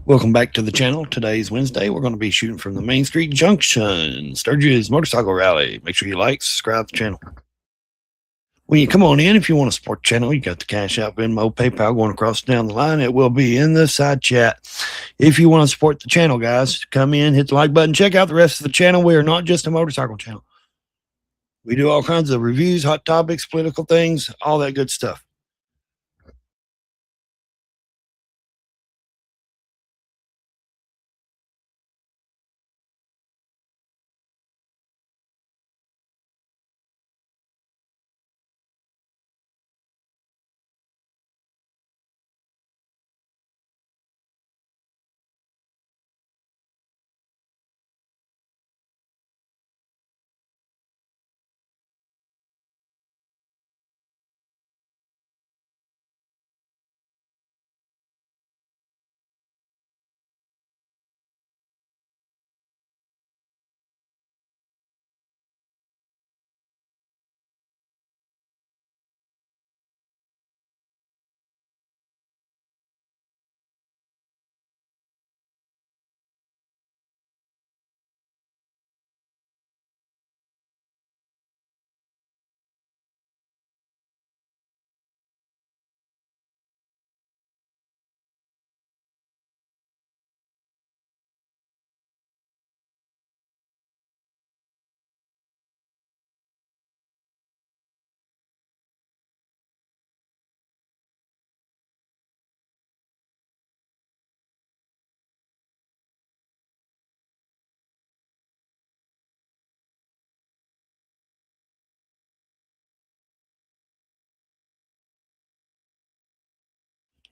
Welcome back to the channel. Today's Wednesday. We're going to be shooting from the Main Street Junction, Sturgis Motorcycle Rally. Make sure you like, subscribe to the channel. When you come on in, if you want to support the channel, you got the Cash App, Venmo, PayPal going across down the line. It will be in the side chat. If you want to support the channel, guys, come in, hit the like button, check out the rest of the channel. We are not just a motorcycle channel. We do all kinds of reviews, hot topics, political things, all that good stuff.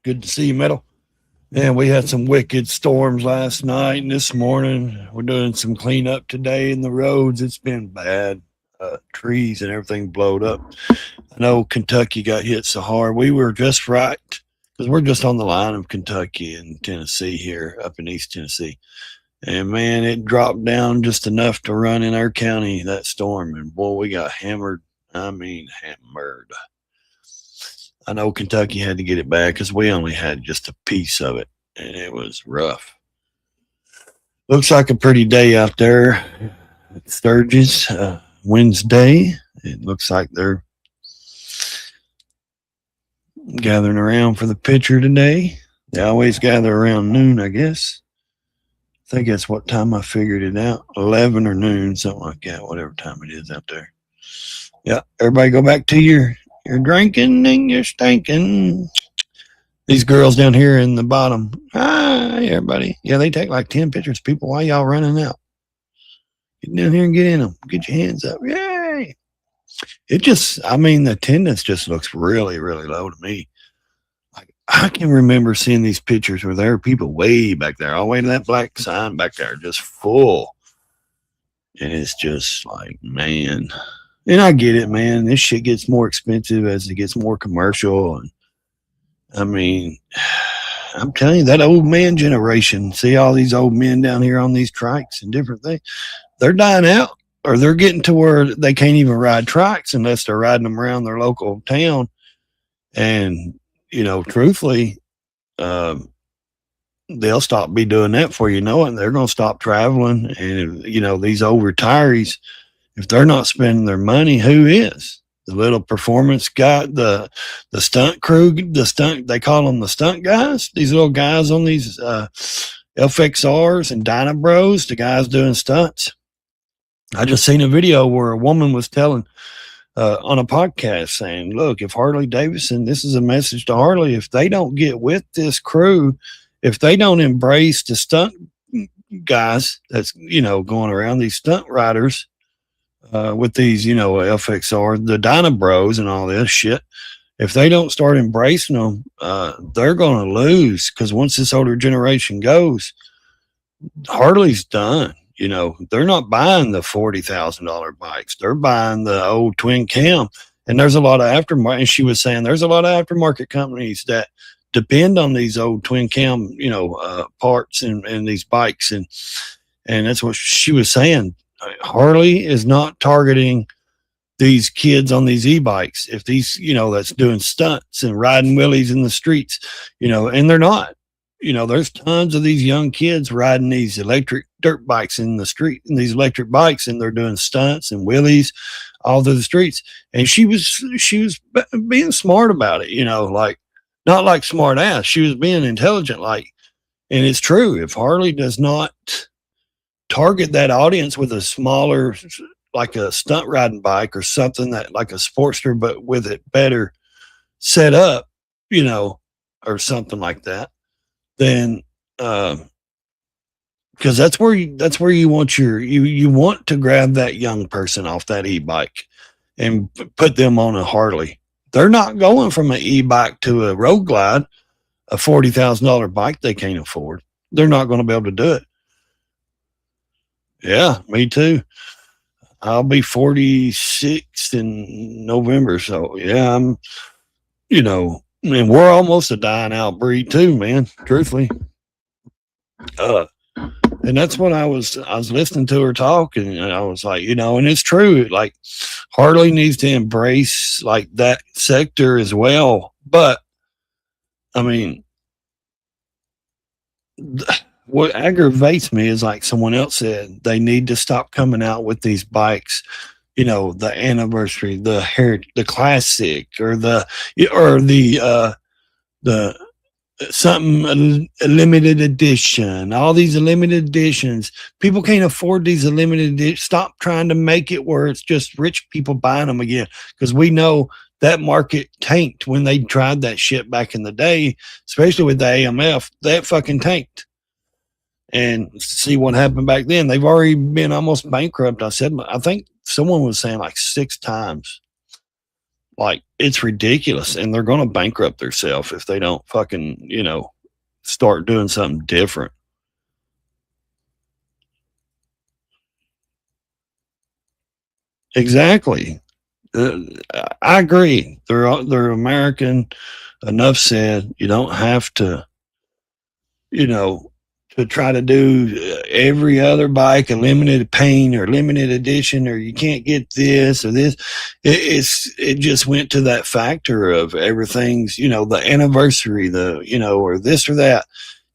Good to see you, Metal. And we had some wicked storms last night and this morning. We're doing some cleanup today in the roads. It's been bad. Trees and everything blowed up. I know Kentucky got hit so hard. We were just right because we're just on the line of Kentucky and Tennessee here up in East Tennessee. And man, it dropped down just enough to run in our county, that storm. And boy, we got hammered. I mean, hammered. I know Kentucky had to get it back because we only had just a piece of it, and it was rough. Looks like a pretty day out there at Sturgis. Wednesday. It looks like they're gathering around for the picture today. They always gather around noon, I guess. I think that's what time I figured it out. 11 or noon, something like that, whatever time it is out there. Yeah, everybody go back to your drinking and you're stinking. These girls down here in the bottom. Hi, everybody. Yeah, they take like 10 pictures. People, why y'all running out? Get down here and get in them. Get your hands up. Yay. It just, I mean, the attendance just looks really, really low to me. Like, I can remember seeing these pictures where there were people way back there, all the way to that black sign back there, just full. And it's just like, man. And I get it, man. This shit gets more expensive as it gets more commercial. And I mean, I'm telling you, that old man generation, see all these old men down here on these trikes and different things, they're dying out, or they're getting to where they can't even ride trikes unless they're riding them around their local town. And, you know, truthfully, they'll stop be doing that for you know it. And they're going to stop traveling. And, you know, these old retirees, if they're not spending their money, who is? The little performance guy, the stunt crew, they call them the stunt guys. These little guys on these FXRs and Dyna Bros, the guys doing stunts. I just seen a video where a woman was telling on a podcast saying, look, if Harley Davidson, this is a message to Harley, if they don't get with this crew, if they don't embrace the stunt guys that's, you know, going around, these stunt riders, with these, you know, FXR, the Dyna Bros and all this shit, if they don't start embracing them, they're going to lose, because once this older generation goes, Harley's done. You know, they're not buying the $40,000 bikes. They're buying the old twin cam. And there's a lot of aftermarket. And she was saying there's a lot of aftermarket companies that depend on these old twin cam, you know, parts and these bikes. And that's what she was saying. Harley is not targeting these kids on these e-bikes. If these, you know, that's doing stunts and riding wheelies in the streets, you know, and they're not. there's tons of these young kids riding these electric dirt bikes in the street, and these electric bikes, and they're doing stunts and wheelies all through the streets. And she was being smart about it, like not like smart ass. She was being intelligent, like, and it's true. If Harley does not target that audience with a smaller, like a stunt riding bike or something that like a Sportster, but with it better set up, or something like that, then because that's where you want you want to grab that young person off that e-bike and put them on a Harley. They're not going from an e-bike to a road glide, a $40,000 bike they can't afford. They're not going to be able to do it. Yeah, me too. I'll be 46 in November, so yeah, and we're almost a dying out breed too, man. Truthfully, and that's when I was listening to her talk, and I was like, and it's true. Like Harley needs to embrace like that sector as well. But I mean, what aggravates me is like someone else said, they need to stop coming out with these bikes, the anniversary, the classic, or the something a limited edition, all these limited editions. People can't afford these limited editions. Stop trying to make it where it's just rich people buying them again, because we know that market tanked when they tried that shit back in the day, especially with the AMF. That fucking tanked. And see what happened back then. They've already been almost bankrupt. I think someone was saying like 6 times. Like, it's ridiculous, and they're going to bankrupt themselves if they don't fucking, start doing something different. Exactly. I agree. They're American. Enough said. You don't have to, you know, to try to do every other bike a limited paint or limited edition, or you can't get this or this. It just went to that factor of everything's, the anniversary, or this or that.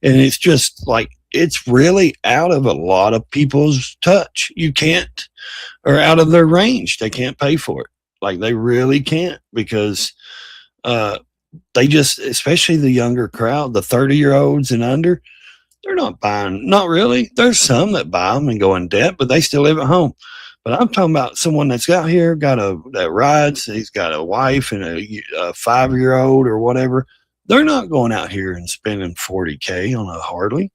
And it's just like, it's really out of a lot of people's touch. You can't, or out of their range. They can't pay for it. Like, they really can't, because they just, especially the younger crowd, the 30-year-olds and under, they're not buying. Not really. There's some that buy them and go in debt, but they still live at home. But I'm talking about someone that's got here, that rides. He's got a wife and a 5-year-old or whatever. They're not going out here and spending $40K on a Harley.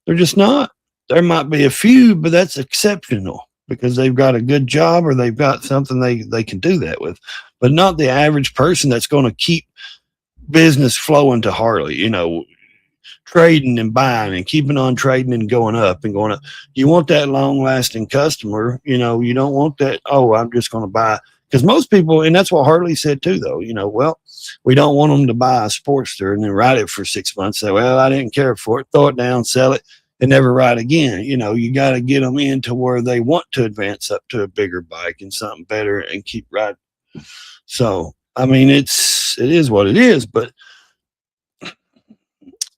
They're just not. There might be a few, but that's exceptional because they've got a good job or they've got something they can do that with. But not the average person that's going to keep business flowing to Harley, trading and buying and keeping on trading and going up and going up. You want that long lasting customer, you don't want that, oh, I'm just going to buy. Because most people, and that's what Harley said too, though, well, we don't want them to buy a Sportster and then ride it for 6 months. Say, well, I didn't care for it, throw it down, sell it, and never ride again. You got to get them into where they want to advance up to a bigger bike and something better and keep riding. So, I mean, it is what it is, but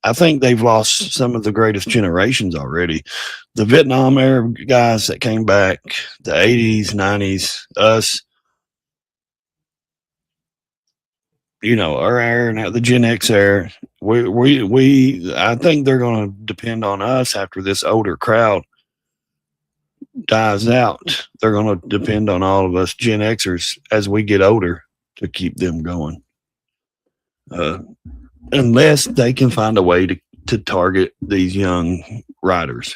I think they've lost some of the greatest generations already. The Vietnam era guys that came back, the 80s, 90s, us, our era now, the Gen X era. I think they're going to depend on us after this older crowd dies out. They're going to depend on all of us Gen Xers as we get older to keep them going. Unless they can find a way to target these young riders.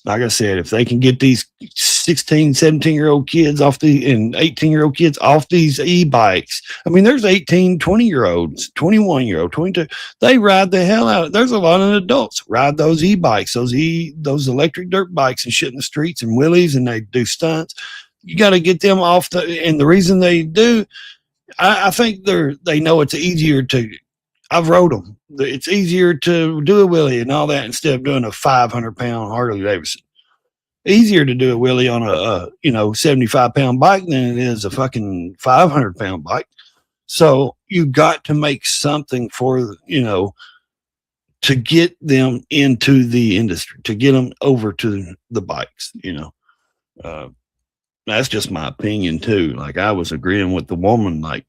Like I said, if they can get these 16, 17-year-old kids and 18-year-old kids off these e-bikes. I mean, there's 18, 20-year-olds, 21-year-old, 22. They ride the hell out of it. There's a lot of adults ride those e-bikes, those electric dirt bikes and shit in the streets and wheelies, and they do stunts. You got to get them off and the reason they do, I think they know it's easier to, I've rode them. It's easier to do a wheelie and all that instead of doing a 500-pound Harley Davidson. Easier to do a wheelie on a 75-pound bike than it is a fucking 500-pound bike. So you got to make something for, to get them into the industry, to get them over to the bikes, uh, that's just my opinion too. Like I was agreeing with the woman, like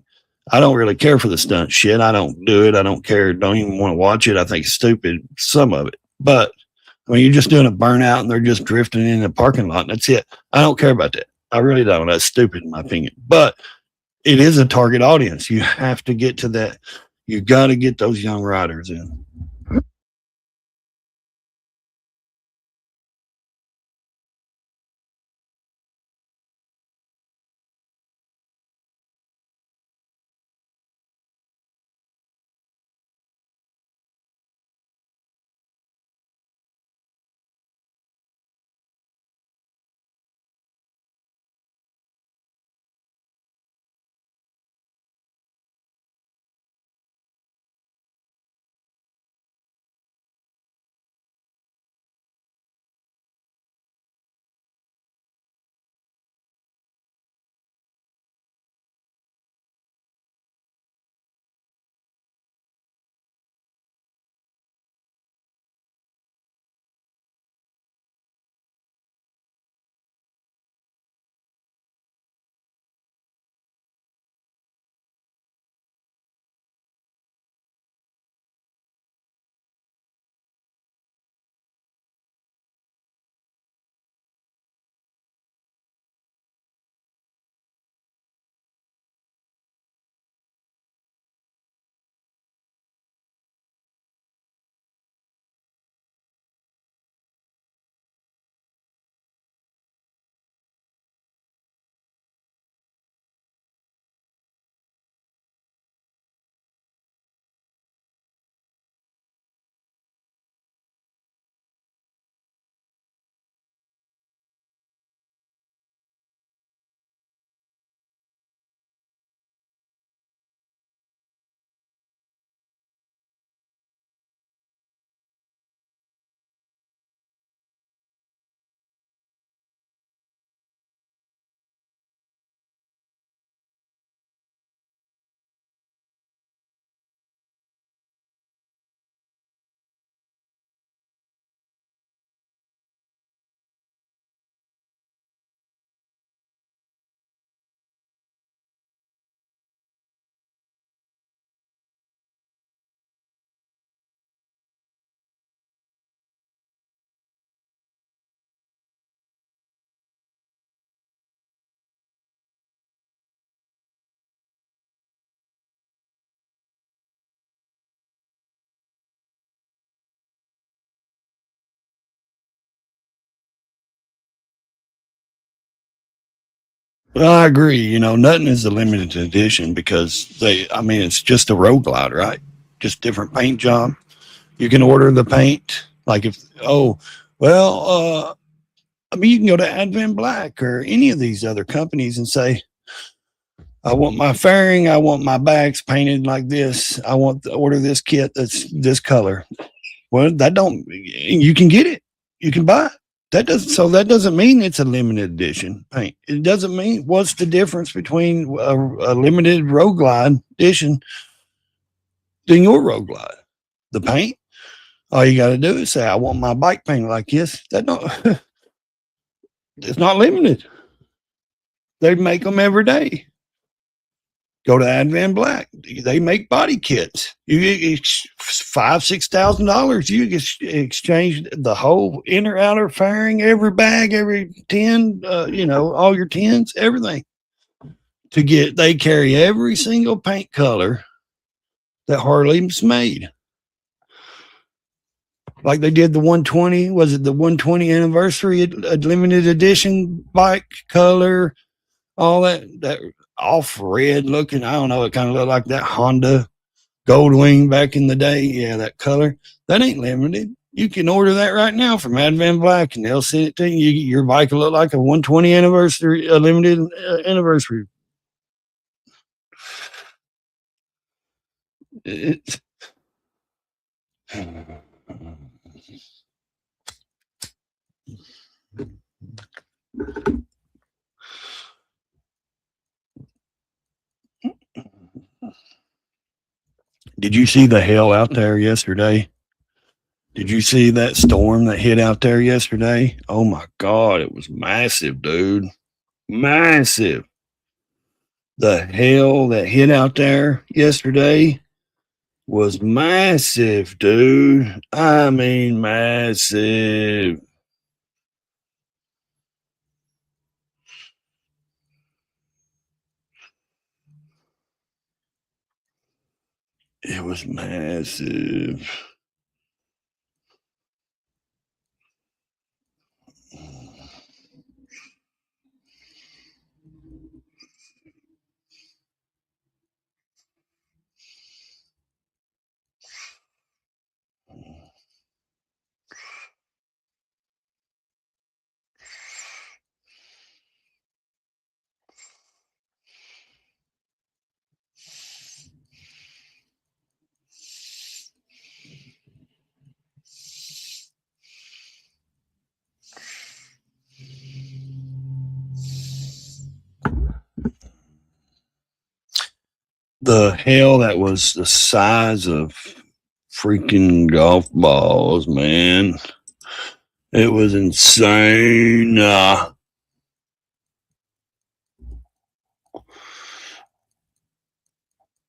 I don't really care for the stunt shit. I don't do it. I don't care. Don't even want to watch it. I think it's stupid, some of it. But when you're just doing a burnout and they're just drifting in the parking lot, and that's it. I don't care about that. I really don't. That's stupid in my opinion. But it is a target audience. You have to get to that. You got to get those young riders in. Well, I agree. Nothing is a limited edition because it's just a road glide, right? Just different paint job. You can order the paint. Like you can go to Advent Black or any of these other companies and say, I want my fairing, I want my bags painted like this. I want to order this kit that's this color. Well, you can get it. You can buy it. That doesn't mean it's a limited edition paint. It doesn't mean what's the difference between a limited road glide edition than your road glide. The paint. All you got to do is say, I want my bike painted like this. That don't, it's not limited. They make them every day. Go to Advent Black. They make body kits. You get $5,000-$6,000. You can exchange the whole inner outer fairing, every bag, every tin. All your tins, everything. They carry every single paint color that Harley's made. Like they did the 120. Was it the 120 anniversary limited edition bike color? All that off red looking. I don't know. It kind of looked like that Honda Goldwing back in the day. Yeah, that color. That ain't limited. You can order that right now from Advent Black, and they'll send it to you. Your bike will look like a 120 anniversary, a limited anniversary. It's, did you see the hell out there yesterday? Did you see that storm that hit out there yesterday? Oh my God, it was massive, dude. Massive. The hail that hit out there yesterday was massive, dude. I mean, massive. It was massive. The hail that was the size of freaking golf balls, man. It was insane.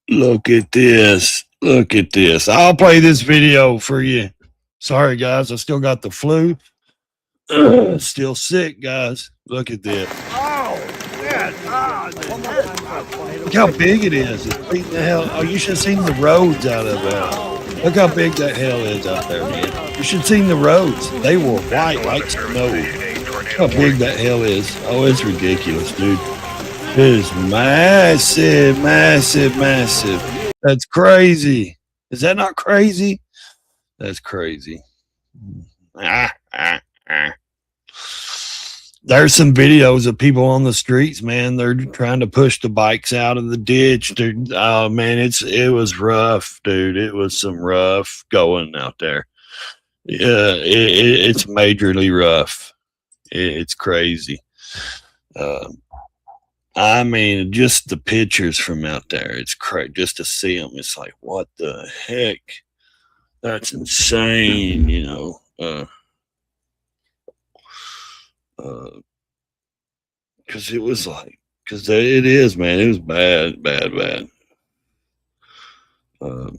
Look at this. Look at this. I'll play this video for you. Sorry, guys. I still got the flu. Still sick, guys. Look at this. Oh, man. Look how big it is. It's beating the hell. Oh, you should have seen the roads out of that. Look how big that hell is out there, man. You should have seen the roads. They were white like snow. Look how big that hell is. Oh, it's ridiculous, dude. It is massive, massive, massive. That's crazy. Is that not crazy? That's crazy. Ah, ah, ah. There's some videos of people on the streets, man. They're trying to push the bikes out of the ditch. Oh man, it was rough, dude. It was some rough going out there. Yeah, it's majorly rough. It's crazy. Uh, I mean, just the pictures from out there. It's crazy just to see them. It's like, what the heck? That's insane, you know. Because it was like, because it is, man. It was bad, bad, bad. Uh,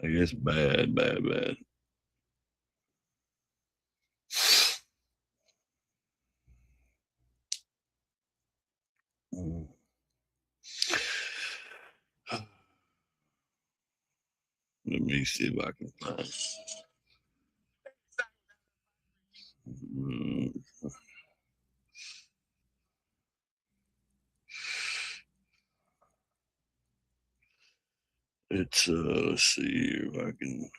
I guess bad, bad, bad. Mm. Let me see if I can find. Mm, it's let's see if I can.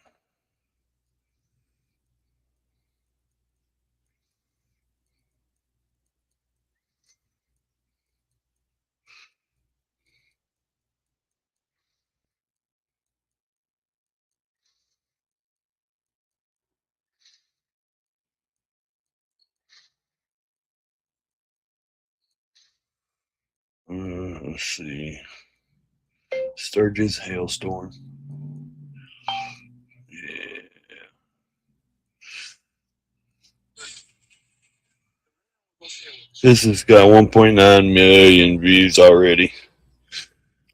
Let's see. Sturgis hailstorm. Yeah. This has got 1.9 million views already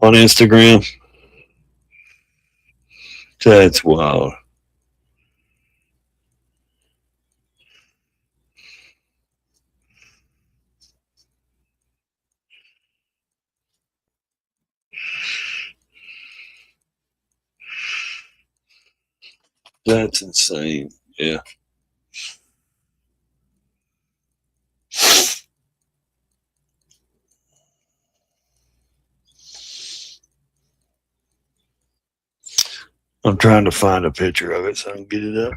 on Instagram. That's wild. That's insane. Yeah. I'm trying to find a picture of it so I can get it up.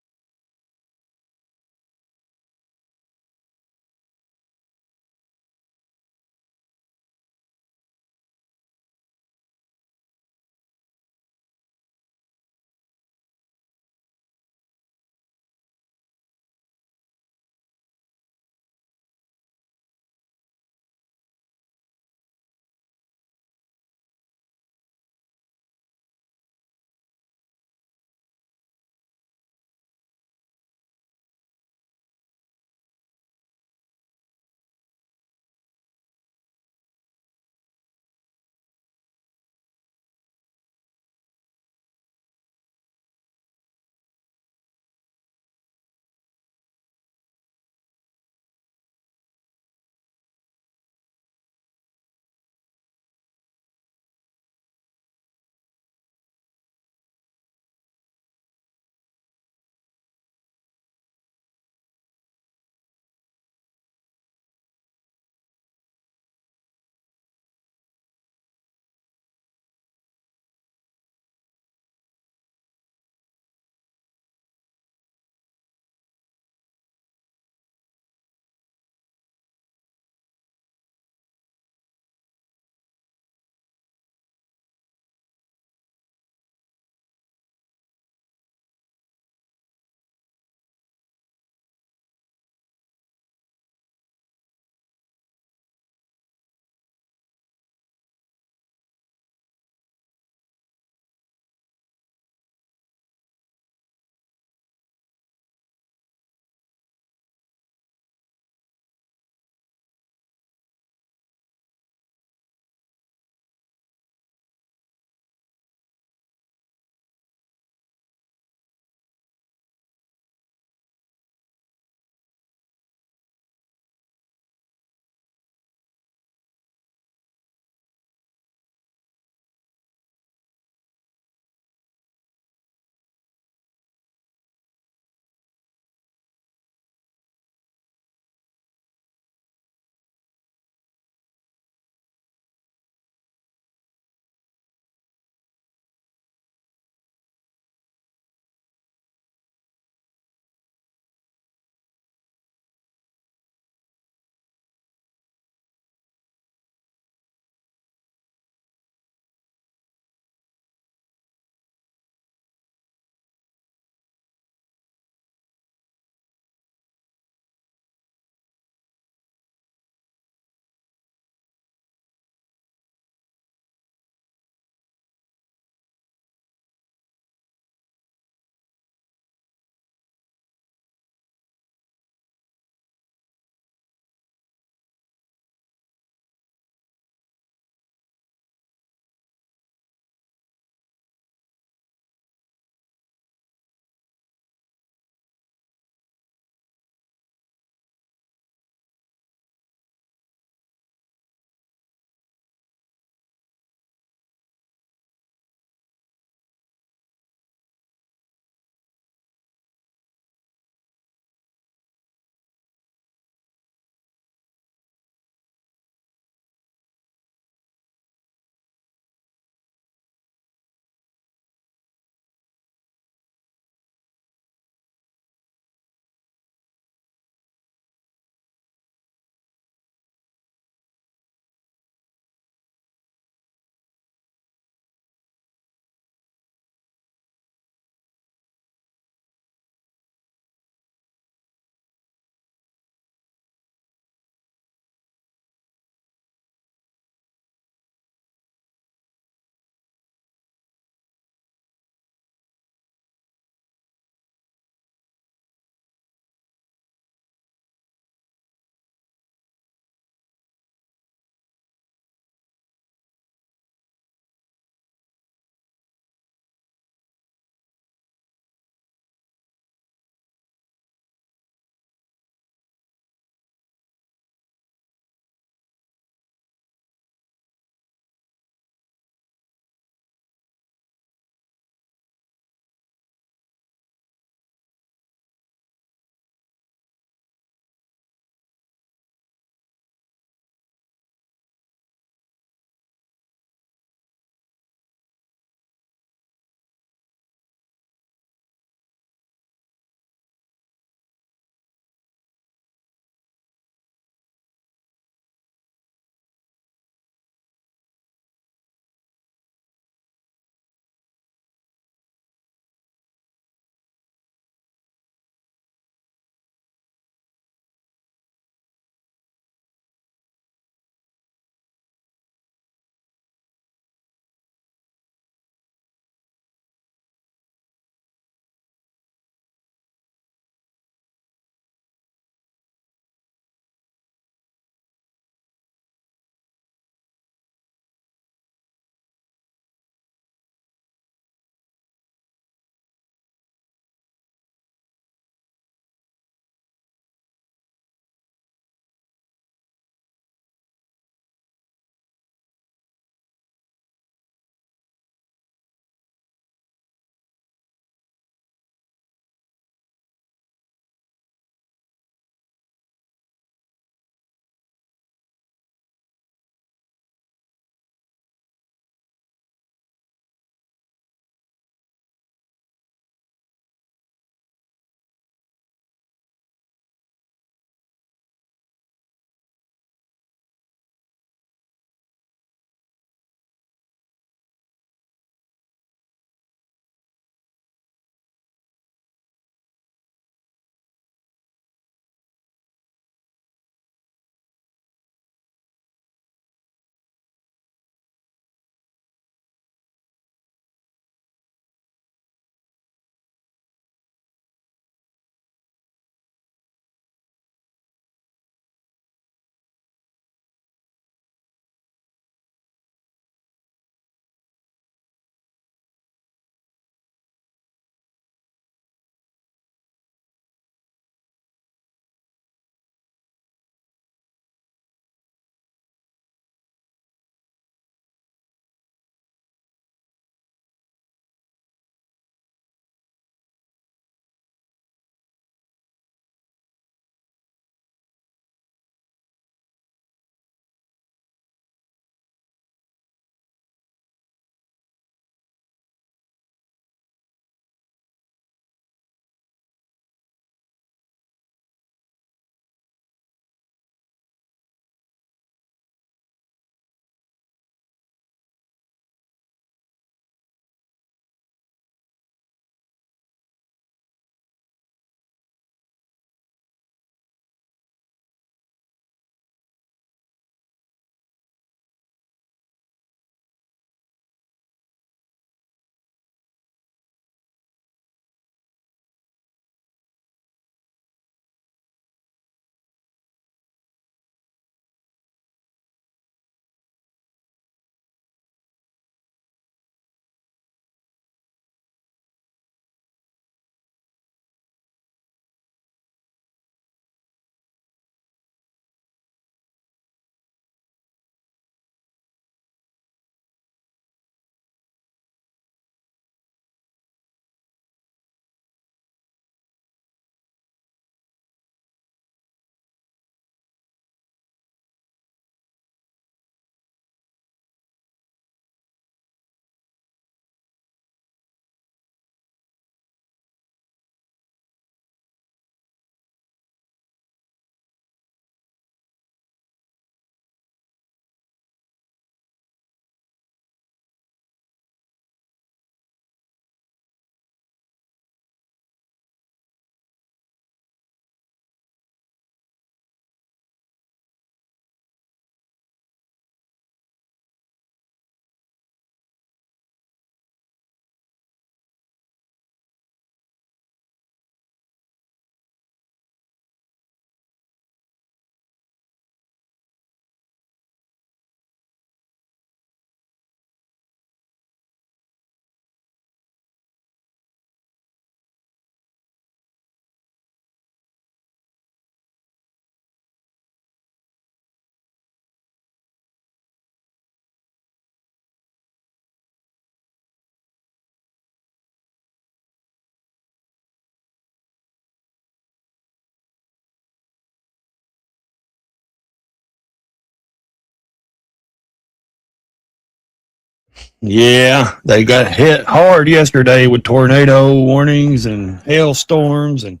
Yeah, they got hit hard yesterday with tornado warnings and hailstorms and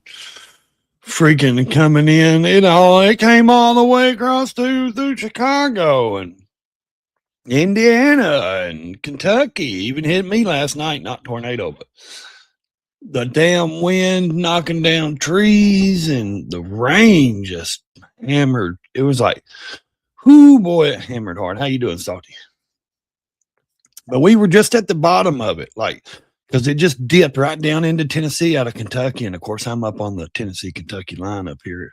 freaking coming in. It came all the way across through Chicago and Indiana and Kentucky. Even hit me last night. Not tornado, but the damn wind knocking down trees and the rain just hammered. It was like, whoo, boy, it hammered hard. How you doing, Salty? But we were just at the bottom of it, like, because it just dipped right down into Tennessee out of Kentucky. And of course, I'm up on the Tennessee Kentucky line up here.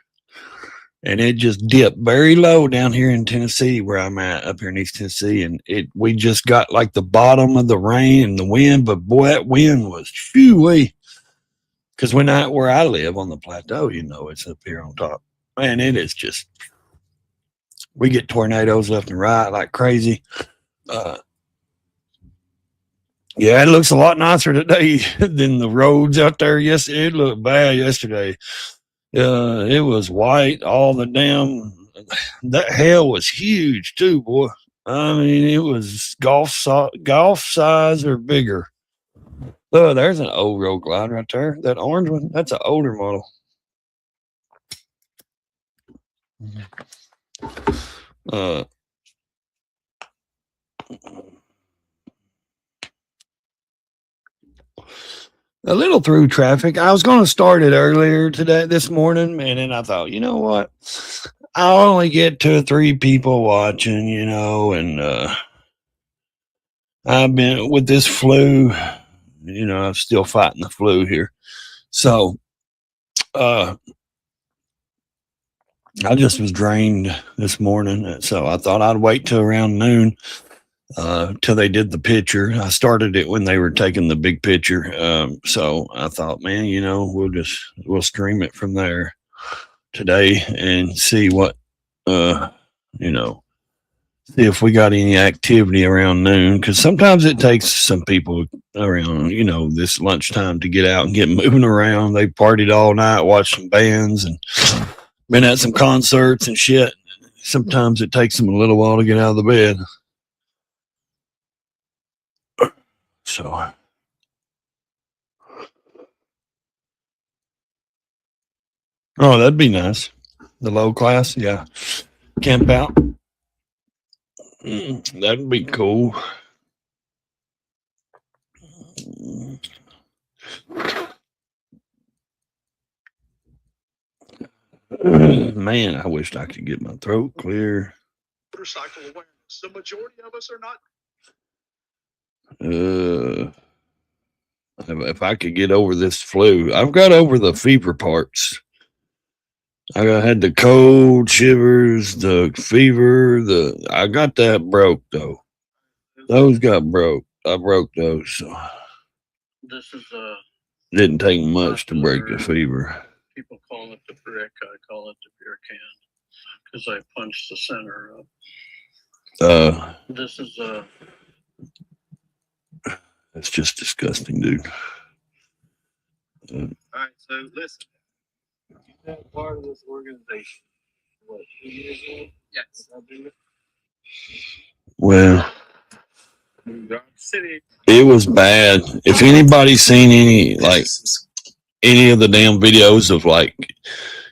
And it just dipped very low down here in Tennessee, where I'm at up here in East Tennessee. And we just got like the bottom of the rain and the wind. But boy, that wind was shoo-wee. Because where I live on the plateau, it's up here on top. Man, it is just, we get tornadoes left and right like crazy. Yeah, it looks a lot nicer today than the roads out there. Yes, it looked bad yesterday. It was white. All the that hail was huge too, boy. I mean, it was golf size or bigger. Oh, there's an old road glide right there. That orange one, that's an older model. A little through traffic. I was going to start it earlier this morning, and then I thought, you know what? I'll only get 2 or 3 people watching, and I've been with this flu, I'm still fighting the flu here. So, I just was drained this morning. So I thought I'd wait till around noon, till they did the picture. I started it when they were taking the big picture. So I thought, man, we'll stream it from there today and see what, see if we got any activity around noon. Cause sometimes it takes some people around, this lunchtime to get out and get moving around. They partied all night, watched some bands and been at some concerts and shit. Sometimes it takes them a little while to get out of the bed. So, oh, that'd be nice. The low class, yeah. Camp out. That'd be cool. Man, I wished I could get my throat clear. Motorcycle awareness. The majority of us are not. If I could get over this flu, I've got over the fever parts. I had the cold, shivers, the fever. I got that broke though. Those got broke. I broke those. So. This is didn't take much to break the fever. People call it the brick. I call it the beer can because I punched the center up. This is That's just disgusting, dude. All right, so listen. You've been part of this organization. What, 2 years ago? Yes. Well, New York City. It was bad. If anybody's seen any of the damn videos of like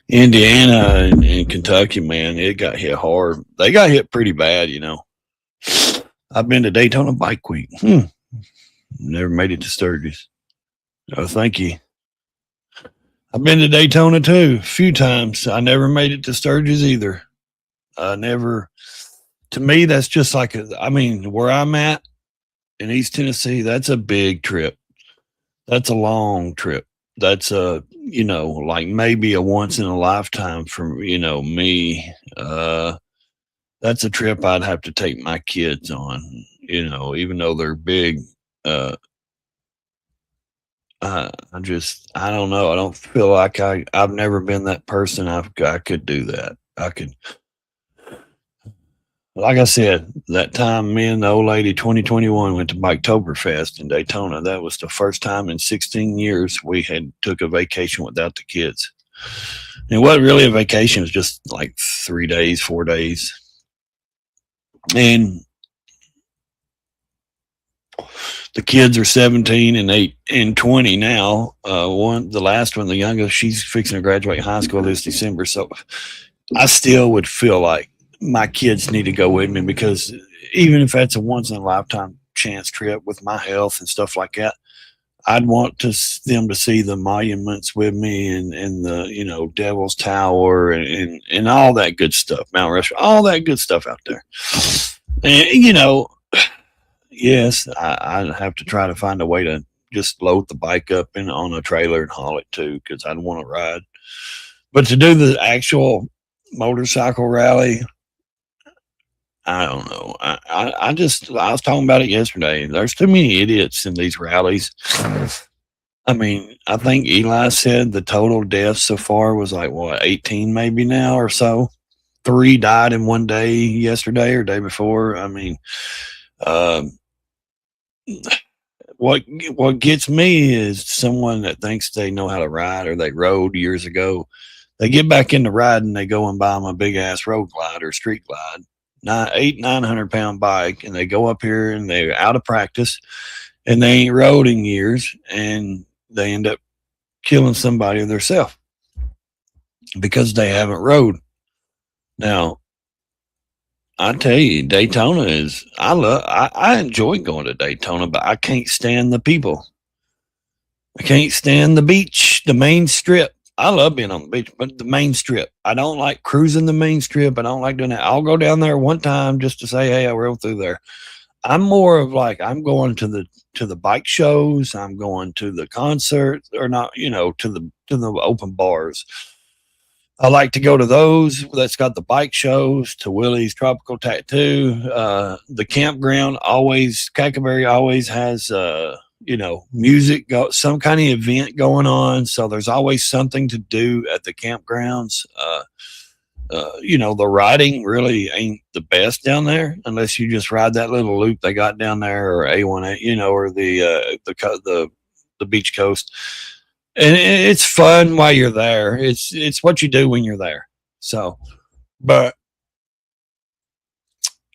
Indiana and Kentucky, man, it got hit hard. They got hit pretty bad, I've been to Daytona Bike Week. Never made it to Sturgis. Oh, thank you. I've been to Daytona too, a few times. I never made it to Sturgis either. To me, that's just like, where I'm at in East Tennessee, that's a big trip. That's a long trip. That's like maybe a once in a lifetime for, me. That's a trip I'd have to take my kids on, even though they're big. I don't know. I don't feel like I've never been that person. I could do that. Like I said, that time me and the old lady 2021 went to Biketoberfest in Daytona. That was the first time in 16 years we had took a vacation without the kids. It wasn't really a vacation. It was just like 3 days, 4 days. And The kids are 17 and 8 and 20 now. The last one, the youngest, she's fixing to graduate high school this December. So I still would feel like my kids need to go with me, because even if that's a once in a lifetime chance trip with my health and stuff like that, I'd want them to see the monuments with me, and the, Devil's Tower, and all that good stuff, Mount Rushmore, all that good stuff out there. And yes, I have to try to find a way to just load the bike up on a trailer and haul it too, because I'd want to ride. But to do the actual motorcycle rally, I don't know. I was talking about it yesterday. There's too many idiots in these rallies. I mean, I think Eli said the total deaths so far was like, what, 18 maybe now or so. 3 died in one day, yesterday or day before. I mean, what gets me is someone that thinks they know how to ride, or they rode years ago. They get back into riding, they go and buy them a big ass road glide or street glide, 900 pound bike, and they go up here and they're out of practice, and they ain't rode in years, and they end up killing somebody or themselves because they haven't rode. Now, I tell you, Daytona is, I enjoy going to Daytona, but I can't stand the people. I can't stand the beach, the main strip. I love being on the beach, but the main strip. I don't like cruising the main strip. I don't like doing that. I'll go down there one time just to say, hey, I rode through there. I'm more of like, I'm going to the bike shows. I'm going to the concerts, or not, to the open bars. I like to go to those that's got the bike shows, to Willie's Tropical Tattoo. The campground always, Cackleberry always has, music, some kind of event going on. So there's always something to do at the campgrounds. The riding really ain't the best down there unless you just ride that little loop they got down there, or A1A, or the beach coast. And it's fun while you're there. It's what you do when you're there. So, but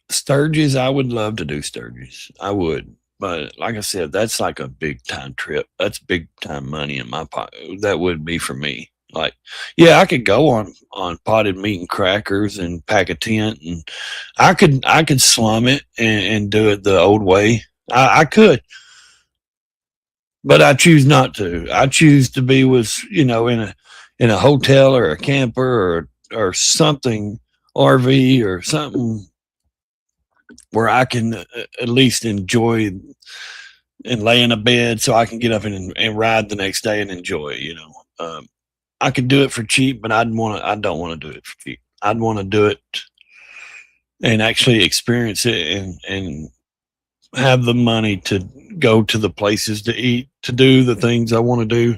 Sturgis, I would love to do Sturgis. I would. But like I said, that's like a big time trip. That's big time money in my pocket. That would be for me. Like, yeah, I could go on potted meat and crackers and pack a tent, and I could slum it and do it the old way. I could, but I choose not to. I choose to be with, in a hotel or a camper, or something, RV or something, where I can at least enjoy and lay in a bed, so I can get up and ride the next day and enjoy it. I could do it for cheap, but I don't want to do it for cheap. I'd want to do it and actually experience it, and have the money to go to the places to eat, to do the things I want to do.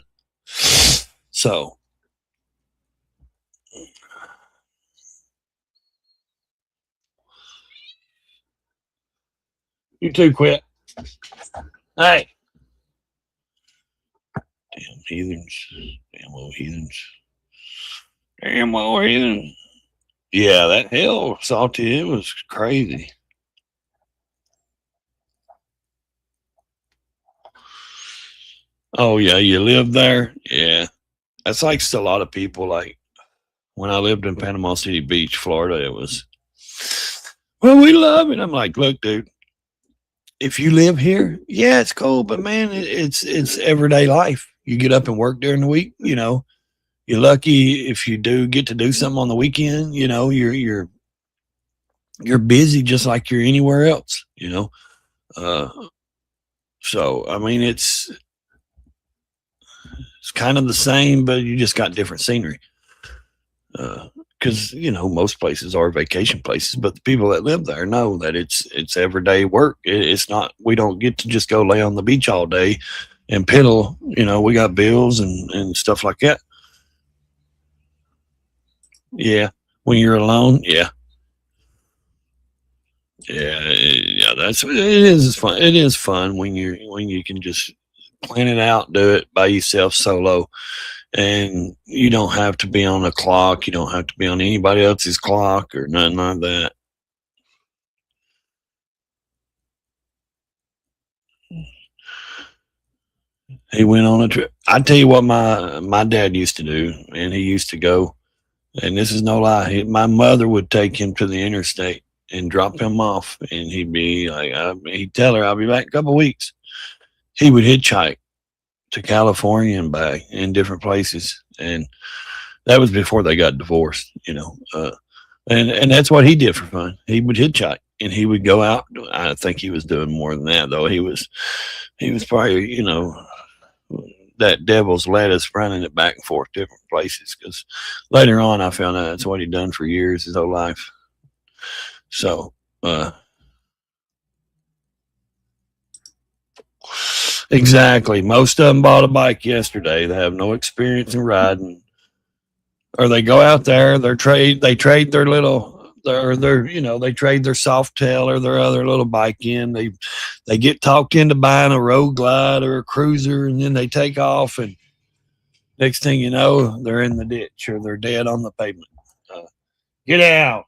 So, you too, quit. Hey, damn heathens, damn old heathens, damn old heathens. Yeah, that hell, Salty, it was crazy. Oh yeah, you live there? Yeah. That's like a lot of people. Like when I lived in Panama City Beach, Florida, it was, well, we love it. I'm like, look, dude, if you live here, yeah, it's cool, but man, it's everyday life. You get up and work during the week, you're lucky if you do get to do something on the weekend, you're busy just like you're anywhere else. Uh so I mean, it's kind of the same, but you just got different scenery. Because most places are vacation places, but the people that live there know that it's everyday work. It's not. We don't get to just go lay on the beach all day and piddle. We got bills and stuff like that. Yeah, when you're alone, yeah, yeah. It is fun. It is fun when you can just plan it out, do it by yourself, solo. And you don't have to be on a clock. You don't have to be on anybody else's clock or nothing like that. He went on a trip. I tell you what, my dad used to do, and he used to go. And this is no lie. My mother would take him to the interstate and drop him off, and he'd be like, he'd tell her, "I'll be back in a couple of weeks." He would hitchhike to California and back in different places, and that was before they got divorced. And that's what he did for fun. He would hitchhike and he would go out. I think he was doing more than that though. He was probably that devil's lettuce running it back and forth different places because later on I found out that's what he'd done for years his whole life. So exactly, most of them bought a bike yesterday. They have no experience in riding, or they go out there. They trade their little they trade their soft tail or their other little bike in. They get talked into buying a road glide or a cruiser, and then they take off, and next thing you know, they're in the ditch or they're dead on the pavement. Get out!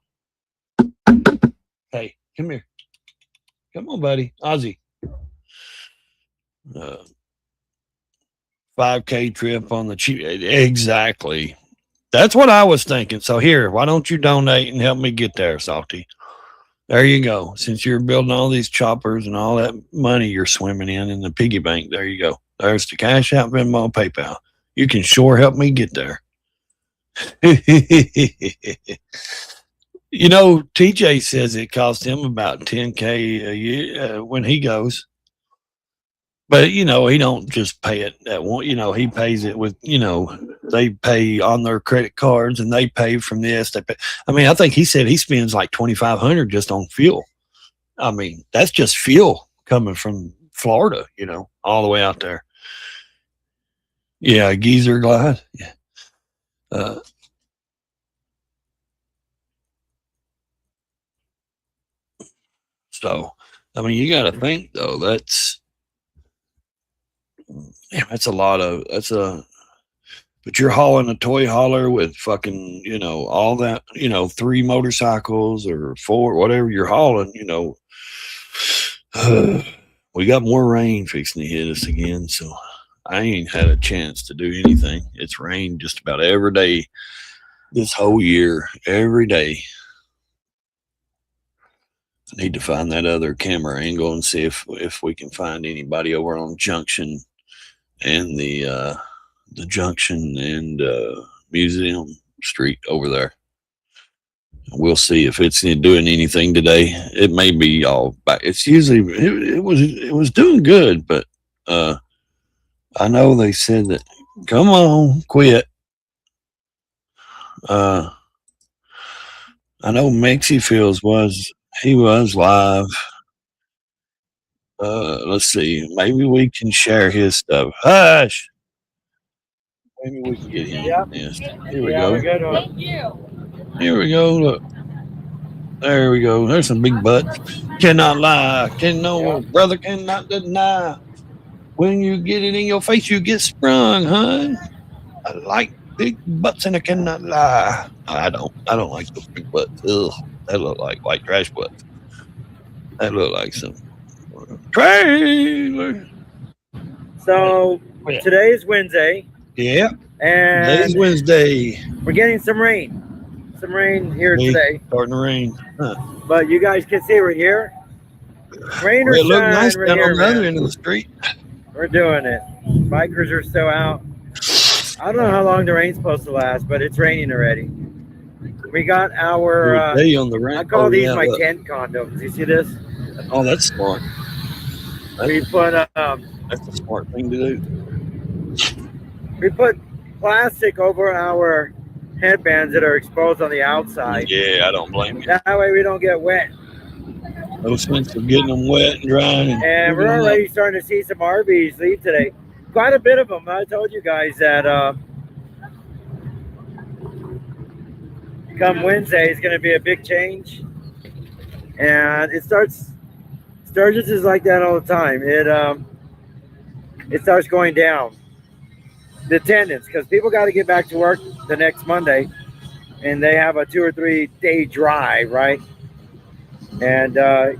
Hey, come here. Come on, buddy. Ozzy. 5K trip on the cheap. Exactly. That's what I was thinking. So here, why don't you donate and help me get there, Salty? There you go. Since you're building all these choppers and all that money you're swimming in the piggy bank, there you go. There's the Cash App, Venmo, PayPal. You can sure help me get there. TJ says it cost him about $10K a year when he goes. But he don't just pay it at one. He pays it with. They pay on their credit cards, and they pay from this. They pay. I mean, I think he said he spends like $2,500 just on fuel. I mean, that's just fuel coming from Florida. All the way out there. Yeah, geezer glide. Yeah. So, I mean, you got to think though. That's a lot of but you're hauling a toy hauler with fucking all that 3 motorcycles or 4 whatever you're hauling. We got more rain fixing to hit us again, so I ain't had a chance to do anything. It's rained just about every day this whole year, every day. I need to find that other camera angle and see if we can find anybody over on Junction and the Junction and Museum Street over there. We'll see if it's doing anything today. It may be all back. It's usually it was doing good, but I know they said that. Come on, quit. I know Mexi Fields was live. Let's see. Maybe we can share his stuff. Hush. Maybe we can get him. Yep. Yes. Here we go. Thank you. Here we go. Look. There we go. There's some big butts. Cannot lie. Brother cannot deny. When you get it in your face, you get sprung, huh? I like big butts and I cannot lie. I don't like those big butts. Ugh. They look like white trash butts. They look like some trailer. So today is Wednesday. Yeah. And today's Wednesday. We're getting some rain. Some rain here today. Starting to rain. Huh. But you guys can see we're here. Rain or shine, look nice we're down here, on the other end of the street. We're doing it. Bikers are still out. I don't know how long the rain's supposed to last, but it's raining already. We got our on the rain. I call these my tent condoms. You see this? Oh, that's smart. We put that's a smart thing to do. We put plastic over our headbands that are exposed on the outside. Yeah, I don't blame you. That way we don't get wet. No sense of getting them wet and drying. And we're already starting to see some RVs leave today. Quite a bit of them. I told you guys that come Wednesday is going to be a big change. And it starts, Sturgis is like that all the time. It starts going down. The attendance, because people got to get back to work the next Monday, and they have a 2 or 3 day drive, right? And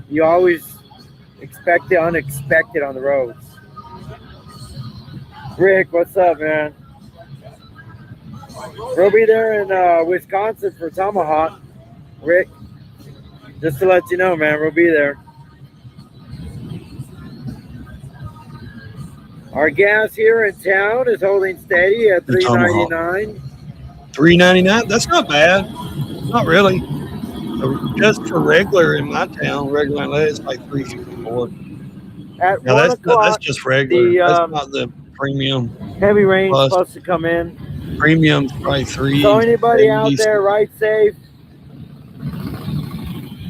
you always expect the unexpected on the roads. Rick, what's up, man? We'll be there in Wisconsin for Tomahawk. Rick, just to let you know, man, we'll be there. Our gas here in town is holding steady at The Tomahawk. $3.99. $3.99. That's not bad. Not really. Just for regular in my town, regular it's like $3.54. At Now 1 that's o'clock, just regular. the That's not the premium. heavy rain's Plus, supposed to come in. premium's probably So anybody out 3.70. there, ride safe.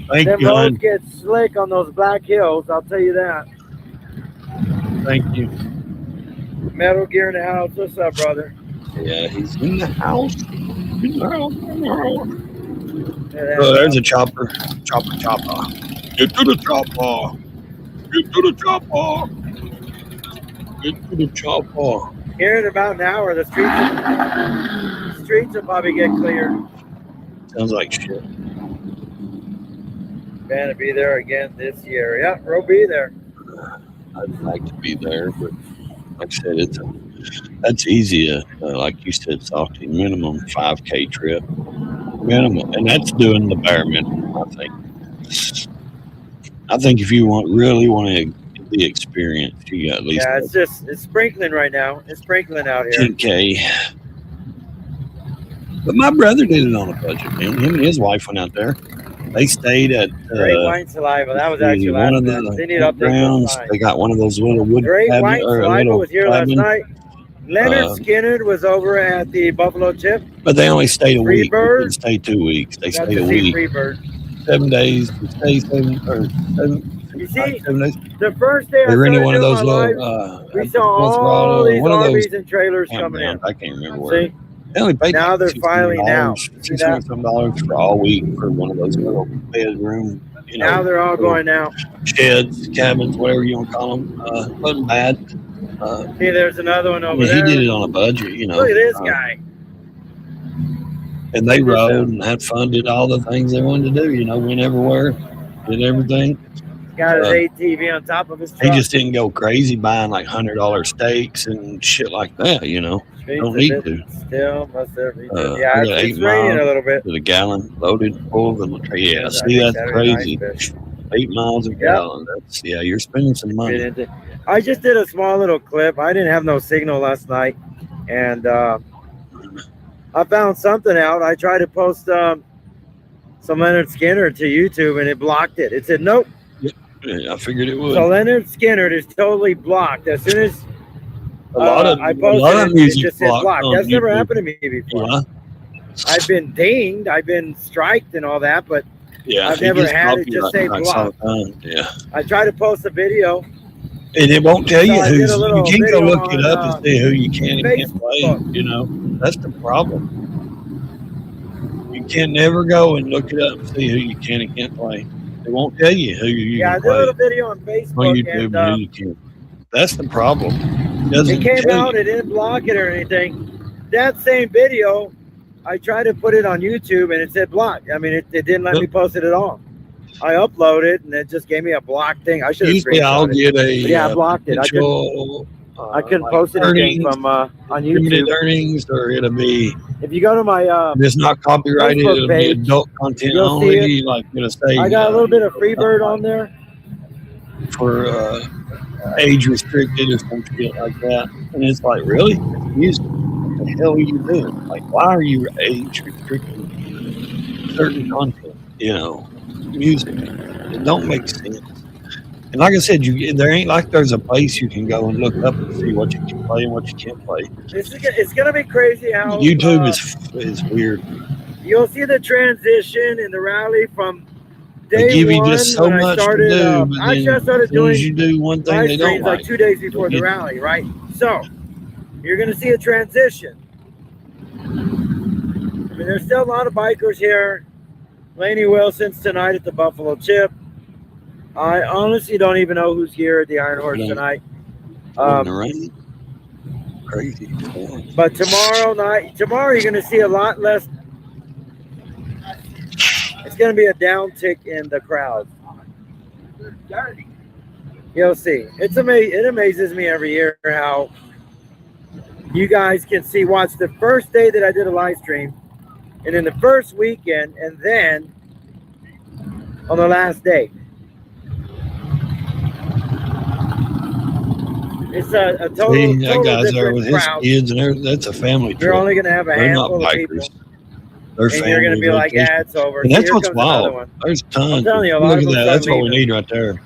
Thank Them you, roads hon. get slick on those black hills, I'll tell you that. Thank you. Metal Gear in the house. What's up, brother? Yeah, he's in the house. In the house. In the house. Yeah, Oh, there's a chopper. Chopper. Get to the chopper. Get to the chopper. Get to the chopper. Here in about an hour, the streets will probably get cleared. Sounds like shit. Man, to be there again this year. Yeah, we'll be there. I'd like to be there, but like I said, that's easy. Like you said, Salty, minimum 5K trip. Minimum, and that's doing the bare minimum, I think. I think if you really want to get the experience, you got at least Yeah, it's sprinkling right now. It's sprinkling out here. 10K. But my brother did it on a budget, man. Him and his wife went out there. They stayed at Great White Saliva. That was actually one last of night. the They need to update those grounds. signs. They got one of those little wood Great White cabin, or a Saliva little was here last cabin. night. Leonard Uh, Skinner was over at the Buffalo Chip. But they only stayed a week. They Freebird? didn't stay 2 weeks. They Got stayed to a see week. Freebird. 7 days. They stayed 7 You see, 7 days. the first day I They rented started one of doing those my live, little. we saw all these one of those RVs and trailers coming in. campgrounds. I can't remember where. See, They only paid now like they're filing out. See that? $600 for all week for one of those little bedroom. Now they're all little going out. sheds, cabins, whatever you want to call them. Wasn't bad. See, there's another one I over mean, he there. did it on a budget, Look at this guy. And they rode and had fun, did all the things they wanted to do. Went everywhere, did everything. Got his ATV on top of his He truck. just didn't go crazy buying like $100 steaks and shit like that. Streets don't a need bit to. Still, must have. I Yeah, got it's 8 raining miles a little bit. to the gallon, loaded full of the yeah. I See, think that's that'd be crazy. nice, 8 miles a gallon. That's you're spending some money. I just did a small little clip. I didn't have no signal last night, and I found something out. I tried to post some Leonard Skinner to YouTube, and it blocked it. It said nope. Yeah, I figured it would. So Leonard Skinner is totally blocked. As soon as a lot of it music just said blocked. That's never happened to me before. Yeah. I've been dinged, I've been striked and all that, but Yeah, I've never had it just say blocked. Yeah. I tried to post a video. And it won't tell you So I did who's. a You little can't go video look it up on, and see who you can and can't play. Facebook. That's the problem. You can never go and look it up and see who you can and can't play. It won't tell you who you Yeah, I can did a play little video on on Facebook, YouTube and and who you can. That's the problem. it came out. It didn't block it or anything. That same video, I tried to put it on YouTube, and it said block. I mean, it didn't let me post it at all. I uploaded it, and it just gave me a block thing. I should have Usually I'll get a But yeah, I blocked it. I couldn't like post anything earnings, from on limited YouTube. earnings, or it'll be If you go to my if it's not copyrighted, Facebook it'll be page, adult content you'll see only. Like it'll say I got a little bit of Freebird on there. for age restricted or some shit like that. And it's like, really? It's music. What the hell are you doing? Like, why are you age restricting certain content? Music. It don't make sense. And like I said, there ain't like there's a place you can go and look up and see what you can play and what you can't play. It's gonna be crazy how YouTube is weird. You'll see the transition in the rally from They day give you one just so when I much started. to do, but Actually, I then started as soon as you doing do one thing live they don't streams like 2 days before the rally, right? So you're gonna see a transition. I mean, there's still a lot of bikers here. Laney Wilson's tonight at the Buffalo Chip. I honestly don't even know who's here at the Iron Horse tonight. Crazy. But tomorrow you're going to see a lot less. It's going to be a downtick in the crowd. You'll see. It amazes me every year how you guys can see, watch the first day that I did a live stream, and then the first weekend, and then on the last day. It's a total, See, that total guy's there different with his crowd. kids, and that's a family You're trip. only going to have a They're not handful of people, bikers. They're and you're going to family be like, vacation. yeah, it's over. And See, that's here what's comes another wild. one. There's tons. I'm telling you, a Look lot at of them that. start That's what we leaving. need right there.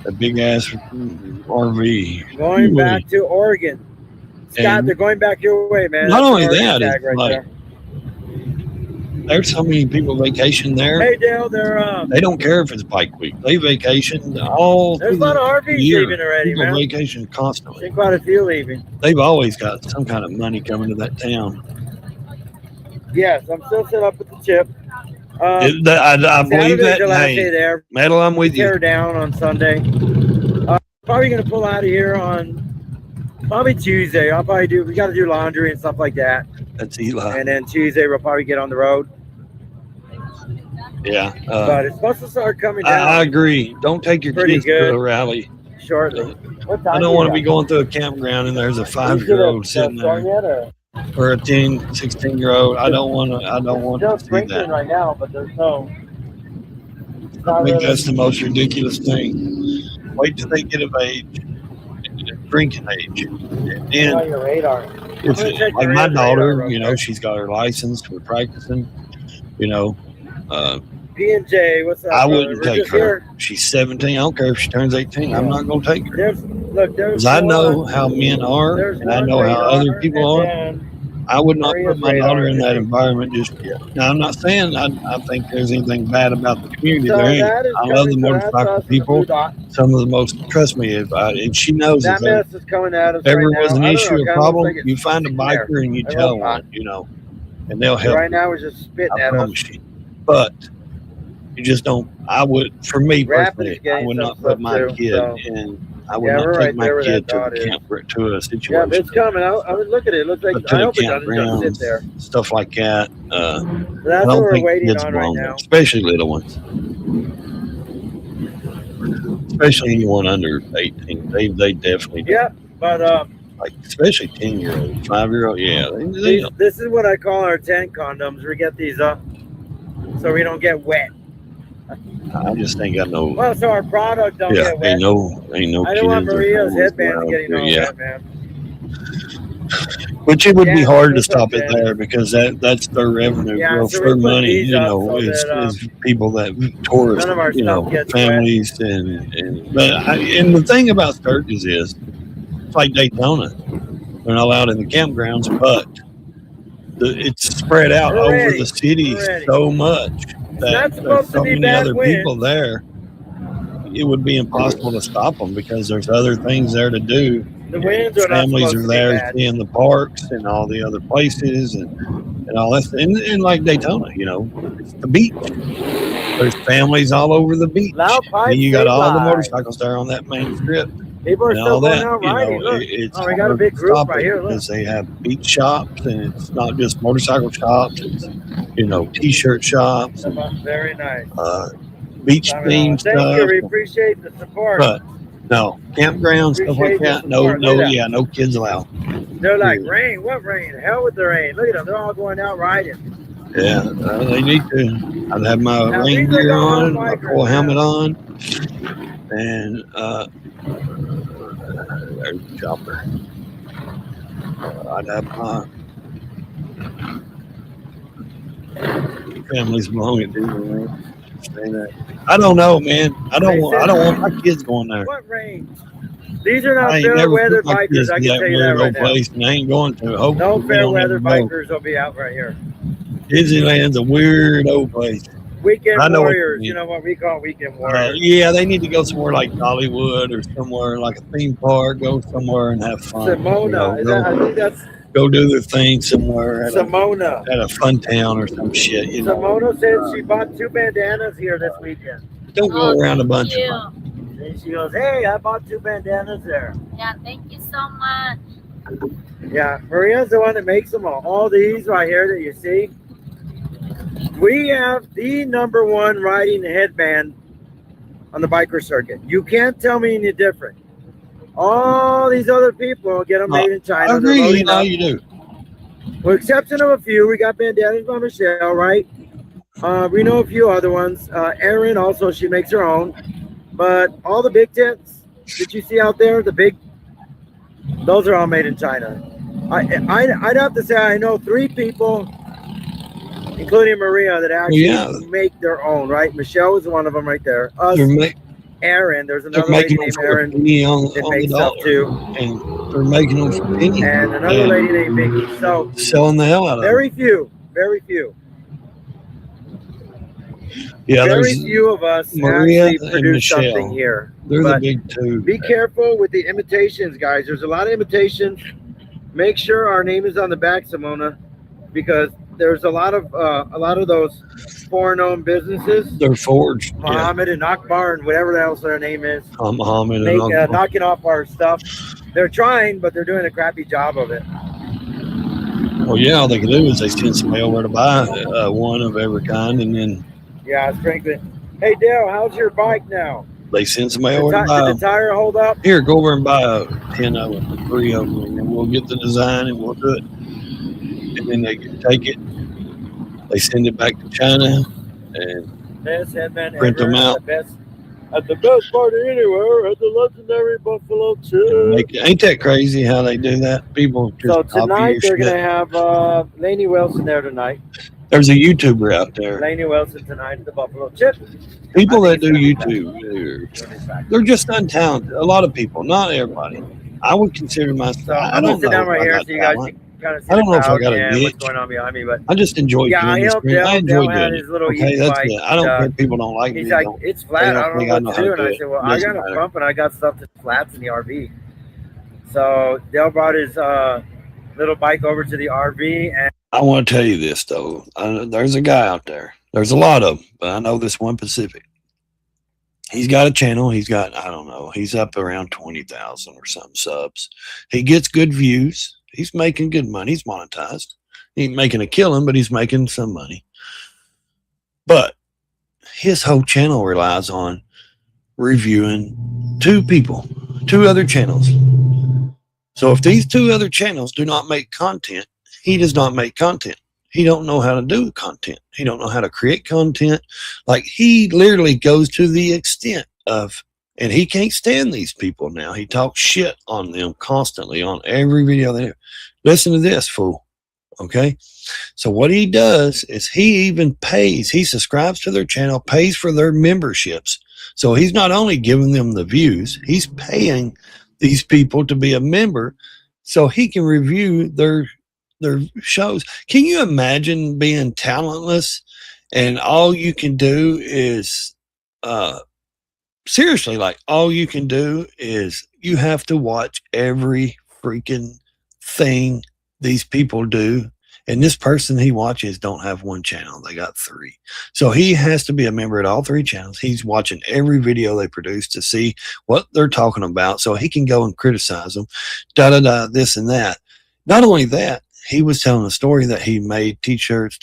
A big ass RV. Going back to Oregon. Scott, And they're going back your way, man. not That's an only Oregon that, tag it's right like there. there's so many people vacation there. Hey, Dale, they're They don't care if it's bike week. They vacation all there's a through lot of the RVs year. leaving already, People man. vacation constantly. Seen quite a few leaving. They've always got some kind of money coming to that town. Yes, I'm still set up with the chip. I believe Saturday's that. the last day Hey, there. Metal, I'm with you. Tear down on Sunday. Probably gonna pull out of here on probably Tuesday. I'll probably do. We got to do laundry and stuff like that, That's Eli. and then Tuesday we'll probably get on the road. Yeah. But it's supposed to start coming down I agree. Don't take your Pretty kids good. to a rally. shortly. What I time don't you want to got? be going through a campground and there's a You should 5-year-old have sitting started there yet, or or a 10, 16-year-old. I don't want still to see sprinkling that. right now, but there's no. It's I not think really. that's the most ridiculous thing. Wait till they get of age, drinking age, and then on your radar. if gonna check like the my radar daughter, real you know, quick. she's got her license for practicing. You know, P&J, what's up? I brother? wouldn't We're take just her. here. She's 17. I don't care if she turns 18. I'm not going to take her There's because I know one. how men are There's and I one know how radar, other people and are. then I would not Maria's put my radar. daughter in that environment just yet. Now, I'm not saying I think there's anything bad about the community. So There ain't. that is I love the coming, so that's motorcycle us in the people. blue dot. Some of the most, trust me, and she knows That if there mess is coming at us ever right now. was an I don't issue know, or kinda looks problem, like it's you find a sitting there. biker and you I tell love one, you know, and they'll help Right you. now, we're just spitting I at us. promise you. But you just don't. I would, for me Rapid personally, is getting I would some not stuff put my too, kid so. in. I would Yeah, not we're take right my there where kid that to dot the is. camp to a Yeah, situation. but it's coming. I would look at it. It looks like But to I the hope it doesn't just sit campgrounds, there. stuff like that. So I that's what don't we're think waiting kids on right belong there, now. especially little ones. Especially anyone under 18. They definitely don't. Yeah, but Like, especially 10-year-old, 5-year-old. Yeah, they don't. this is what I call our tent condoms. We get these up so we don't get wet. I just ain't got no. Well, so our product don't Yeah, get wet. ain't no I don't want kids or Maria's families headbands around getting here. all Yeah, wet, man. which it would be Yeah, hard to that's stop it okay. there because that's their revenue. Yeah, Well, so for we put money, these you up know, so is that, people that tourists, none of our you stuff know, gets families and the thing about Sturgis is it's like Daytona. They're not allowed in the campgrounds, but it's spread out We're over ready. the city We're ready. so much It's that not there's supposed so to be many bad other winds. people there. It would be impossible to stop them because there's other things there to do. The winds are not Families supposed are to be there bad. seeing the parks and all the other places and all that. And like Daytona, you know, it's the beach. There's families all over the beach. Loud pipes, And you got stay all the live. motorcycles there on that main strip People are and still all going that. out You riding. know, Look. it's Oh, we got a hard big to group stop right it here. Look. because they have beach shops and it's not just motorcycle shops. It's, you know, t-shirt shops, Very nice. beach themed Thank you. stuff. We appreciate the support. But no, campgrounds, stuff like Appreciate the that. support. Look at that. No kids allowed. They're like, Period. rain? What rain? Hell with the rain. Look at them. They're all going out riding. Yeah, they need to. I'd have my Now, rain these are gear the on, home my bikers, full helmet man. on, and there's the chopper. I'd have my family's belongings in there. I don't know, man. I don't want my kids going there. What rain? These are not I ain't fair never weather put my bikers. kids I in can that tell you that weird right old now. place, and I ain't going to. Hopefully, No we fair don't weather ever go. bikers will be out right here. Disneyland's a weird old place. Weekend I know what you warriors. mean. You know what we call weekend warriors. Yeah, they need to go somewhere like Hollywood or somewhere like a theme park. Go somewhere and have fun. Simona. You know, I think that's go do their thing somewhere at Simona. a fun town or some shit. You know, Simona said she bought 2 bandanas here this weekend. don't go around a bunch of And she goes, hey, I bought 2 bandanas there. Yeah, thank you so much. Yeah, Maria's the one that makes them all these right here that you see. We have the #1 riding headband on the biker circuit. You can't tell me any different. All these other people get them made in China. I They're agree. You loading know, up. you do. With exception of a few, we got bandanas by Michelle, right? We know a few other ones. Erin also, she makes her own. But all the big tents that you see out there, those are all made in China. I'd have to say I know 3 people, including Maria, that Well, actually yeah, make their own, right? Michelle is one of them right there. Us, they're, ma- Erin, there's they're another lady making them named for a Erin penny that on the makes stuff dollar, too. and they're making them for pennies And another and lady named Vicky. So selling the hell out of them. very few. Yeah, Very there's few of us Maria actually and produce something Michelle. here. They're the But big two. be careful with the imitations, guys. There's a lot of imitations. Make sure our name is on the back, Simona, because there's a lot of those foreign-owned businesses, They're forged. Yeah, Muhammad and Akbar and whatever else their name is, Muhammad and Uncle. knocking off our stuff. They're trying, but they're doing a crappy job of it. Well, yeah, all they can do is they send somebody over to buy one of every kind, and then Yeah, it's frankly. Hey, Dale, how's your bike now? they send somebody Did over to buy the them. tire hold up? Here, go over and buy 10 of them, or 3 of them, and we'll get the design and we'll do it. And then they take it, they send it back to China, and Best headman print ever. them out. At the best party anywhere at the legendary Buffalo And Chill. ain't that crazy how they do that? People just So copy tonight your they're shit. gonna have Lainey Wilson there tonight. There's a YouTuber out there. Lainey Wilson tonight at the Buffalo Chip. People I that think do it's gonna be YouTube, they're just untalented. A lot of people, not everybody. I would consider myself. So I I'm gonna don't sit know down if right I here got so you guys talent. can kind of see I don't the know if I crowd got a and what's niche. going on behind me. But I just enjoy yeah, I doing this. helped Thing. I Dale. enjoy Dale had doing his it. little Okay, East that's bike. it. I don't care if people don't like He's me. like, Don't, it's they flat. I don't don't think know I what know to how do. to And do I it. said, well, It I doesn't got a matter. pump and I got stuff that flats in the RV. So Dale brought his little bike over to the RV, and I want to tell you this though. There's a guy out there. There's a lot of them, but I know this one Pacific. He's got a channel. He's got, I don't know, he's up around 20,000 or something subs. He gets good views. He's making good money. He's monetized. He ain't making a killing, but he's making some money. But his whole channel relies on reviewing 2 people, 2 other channels. So if these 2 other channels do not make content, he does not make content. He don't know how to do content. He don't know how to create content. Like he literally goes to the extent of, and he can't stand these people now. He talks shit on them constantly on every video they do. Listen to this, fool. Okay. So what he does is he even pays, he subscribes to their channel, pays for their memberships. So he's not only giving them the views, he's paying these people to be a member so he can review their shows. Can you imagine being talentless and all you can do is seriously, like all you can do is you have to watch every freaking thing these people do. And this person he watches don't have one channel. They got 3. So he has to be a member at all 3 channels. He's watching every video they produce to see what they're talking about so he can go and criticize them, this and that. Not only that, he was telling a story that he made t-shirts,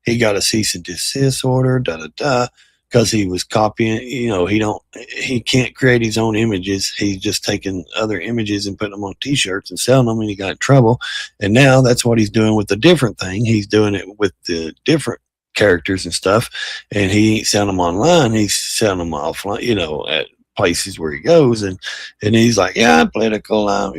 He got a cease and desist order, because he was copying, he can't create his own images. He's just taking other images and putting them on t-shirts and selling them, and he got in trouble. And now that's what he's doing with the different thing. He's doing it with the different characters and stuff, and he ain't selling them online. He's selling them offline, at places where he goes, and he's like, yeah, I'm political, I'm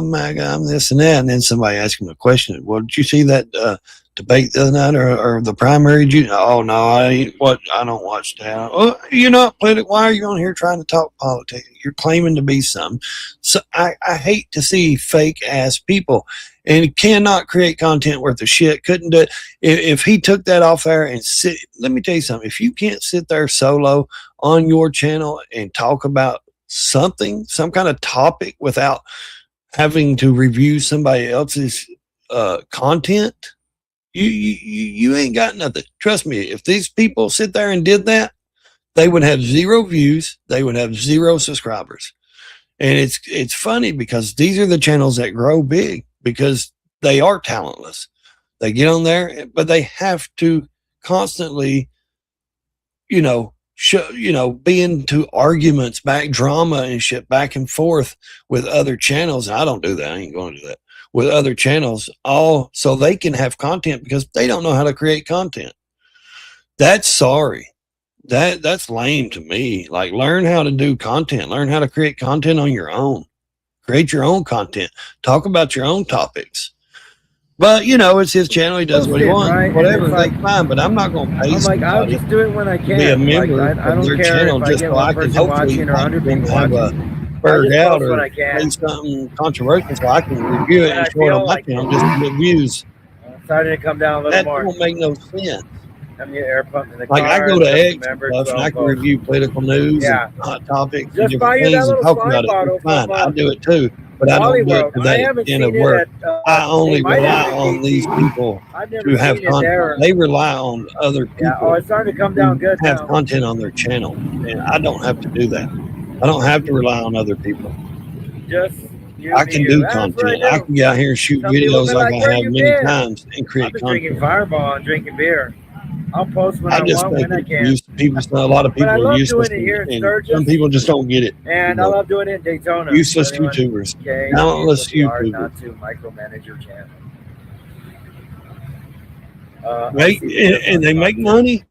MAGA, I'm this and that. And then somebody asked him a question. Well, did you see that debate the other night or the primary? Oh no, I don't watch that. Oh, you're not political. Why are you on here trying to talk politics? You're claiming to be some. So I hate to see fake ass people, and cannot create content worth of shit. Couldn't do it. If he took that off there and let me tell you something. If you can't sit there solo on your channel and talk about something, some kind of topic without having to review somebody else's content, you ain't got nothing. Trust me, if these people sit there and did that, they would have 0 views, they would have 0 subscribers. And it's funny because these are the channels that grow big because they are talentless. They get on there, but they have to constantly, be into arguments, back drama and shit back and forth with other channels. I don't do that. I ain't going to do that with other channels, all so they can have content because they don't know how to create content. That's sorry. That's lame to me. Like, learn how to do content, learn how to create content on your own, create your own content, talk about your own topics. But it's his channel. He does what he wants. Right? Whatever, that's fine. But I'm not going to pay I'm like, I'll somebody just do it when I to be a can. Like, member I of don't their care channel if I just get so one I can person hopefully watching or 100 them people have a watching. I bird just out post when or I can. say something controversial so I can review it When and I show it on feel my like channel just to get views. I'm starting to come down a little That more. don't make no sense. I'm getting air pumped in the Like, I car. go to Just X and remembered, stuff, so and I I'll can post. review political news and Yeah. hot topics and Just different buy you that things and little talk slime about it. bottle It's fine. from I do it too, but I Wally don't do it World. to I that haven't extent seen of it where at. I only They might rely have it on at these KT. people I've never to have seen it content. there. They rely on other Yeah. Oh, people it's starting to come who down good have now. content on their channel, and I don't have to do that. I don't have to rely on other people. Just you, I me, can you. do That's what I content. I do. can get out here and shoot Some people videos be like like, "Where I have you many been?" times and I've create been content. drinking Fireball and drinking beer. I'll post when I I just want, think when I it's can. useless. A lot of But I people are love useless, doing it here in and Sturgis, some people just don't get it. and I love doing it in Daytona. Useless Anyone YouTubers, okay talentless with the art YouTubers. not to micromanage your channel. And they make money.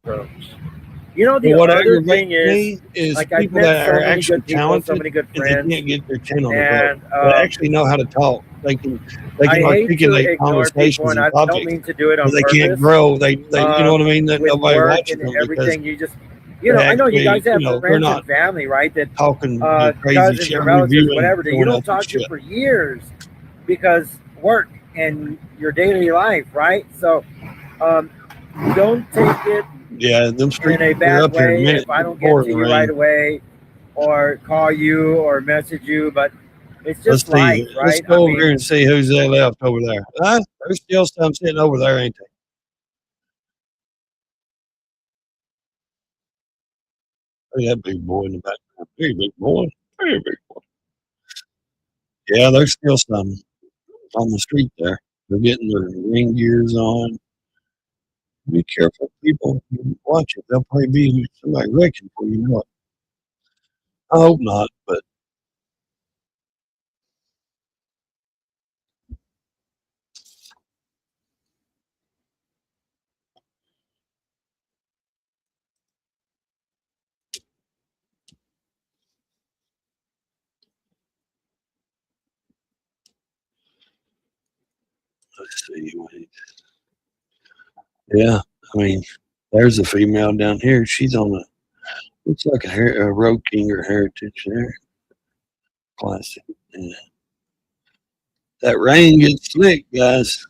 You know, the But what other aggravates thing is, me is like, I've people met that so are many actually good people, so talented many good and they friends, can't get their channel to grow. and They actually know how to talk. They can I hate to articulate ignore people, conversations and and I don't subjects, mean to do it but on they can't purpose. grow. They you know what I mean? That With nobody work watches and them because everything, you just, they I know you guys actually, have they're friends not and family, right? That talking crazy cousins shit, or relatives, reviewing, whatever, that you throwing don't out their talk to shit. for years because work and your daily life, right? So, don't take it Yeah, them streets in a are bad up here in a way minute. if I don't get Pour to in the you right rain. away, or call you or message you, but it's Let's just life, see. Let's right? go over here and see who's there left over there. Huh? There's still some sitting over there, ain't they? Look at that big boy in the background. Very big boy. Very big boy. Yeah, there's still some on the street there. They're getting their ring gears on. Be careful, people. Watch it. They'll probably be somebody wrecking before you know it. I hope not, but let's see. Yeah, I mean, there's a female down here. She's on a looks like a Road King or Heritage there. Classic. Yeah. That rain gets slick, guys.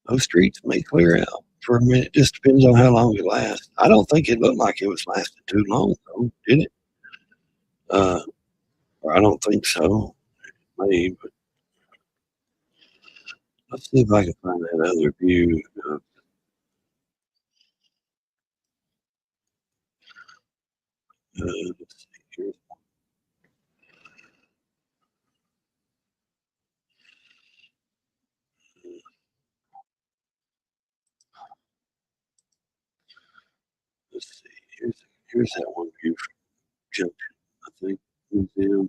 Those streets may clear out for a minute. Just depends on how long it lasts. I don't think it looked like it was lasting too long, though, did it? Or I don't think so. Maybe, but let's see if I can find that other view. Let's see here. Let's see. Here's that one view from Junction, I think. Museum.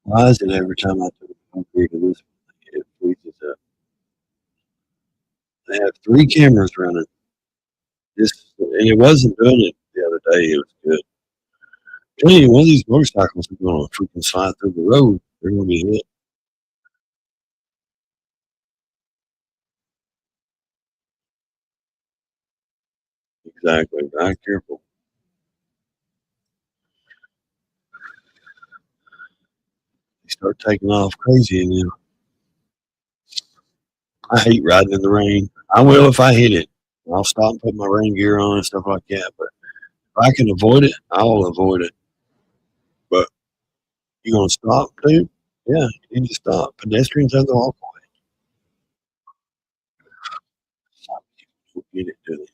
Why is it every time I turn the computer to this one, it freezes up? They have three cameras running. And it wasn't doing it the other day. It was good. Tell you, one of these motorcycles is going to freaking slide through the road. They're going to be hit. Exactly. Be careful. They start taking off crazy in you. I hate riding in the rain. I will if I hit it. I'll stop and put my rain gear on and stuff like that. But if I can avoid it, I'll avoid it. But you going to stop, dude? Yeah, you need to stop. Pedestrians have the walkway. Get it, do it.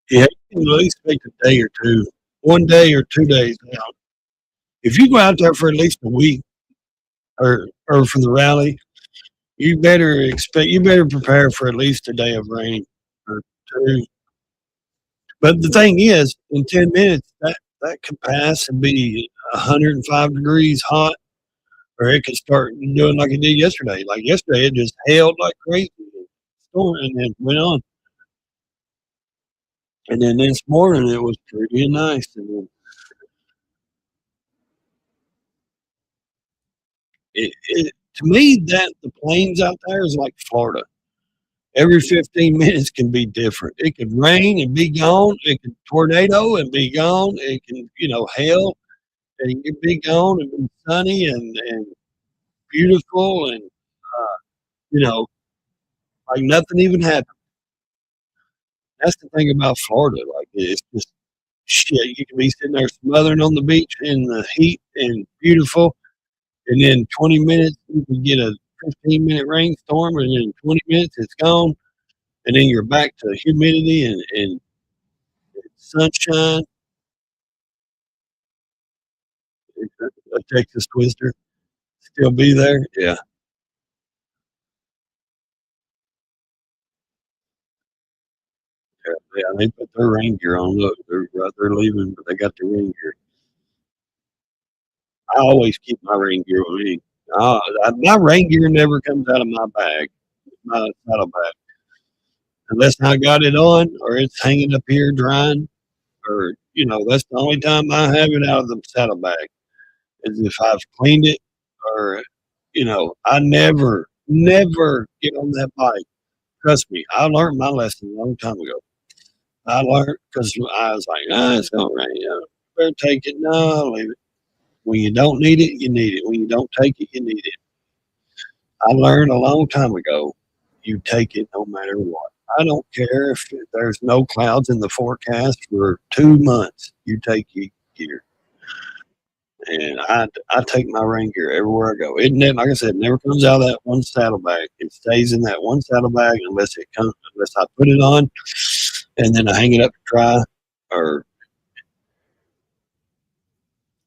Yeah, you can at least take a day or two, 1 day or 2 days out. If you go out there for at least a week or for the rally, you better prepare for at least a day of rain or two. But the thing is, in 10 minutes, that could pass and be 105 degrees hot, or it could start doing like it did yesterday. Like yesterday, it just hailed like crazy, storm, and then went on. And then this morning, it was pretty nice. And then to me, that the plains out there is like Florida. Every 15 minutes can be different. It could rain and be gone. It could tornado and be gone. It can, hail and it can be gone and be sunny and beautiful and, you know, like nothing even happened. That's the thing about Florida. Like it's just shit. You can be sitting there smothering on the beach in the heat and beautiful, and then 20 minutes you can get a 15-minute rainstorm, and then 20 minutes it's gone, and then you're back to humidity and sunshine. A Texas twister still be there. Yeah, yeah. They put their rain gear on. Look, they're leaving, but they got their rain gear. I always keep my rain gear with me. My rain gear never comes out of my bag, my saddle bag, unless I got it on or it's hanging up here drying. Or that's the only time I have it out of the saddle bag is if I've cleaned it or I never get on that bike. Trust me, I learned my lesson a long time ago. I learned because I was like, it's gonna rain. Better take it. No, I'll leave it. When you don't need it, you need it. When you don't take it, you need it. I learned a long time ago, you take it no matter what. I don't care if there's no clouds in the forecast for 2 months. You take your gear. And I take my rain gear everywhere I go. Like I said, it never comes out of that one saddlebag. It stays in that one saddlebag unless I put it on and then I hang it up to dry. Or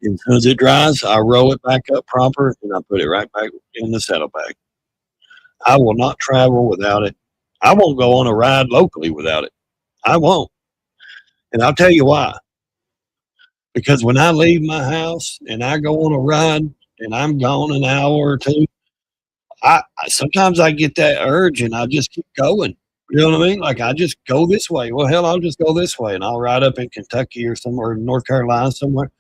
as soon as it dries, I roll it back up proper and I put it right back in the saddlebag. I will not travel without it. I won't go on a ride locally without it. I won't. And I'll tell you why. Because when I leave my house and I go on a ride and I'm gone an hour or two, sometimes I get that urge and I just keep going. You know what I mean? Like I just go this way. Well, hell, I'll just go this way and I'll ride up in Kentucky or somewhere, North Carolina somewhere.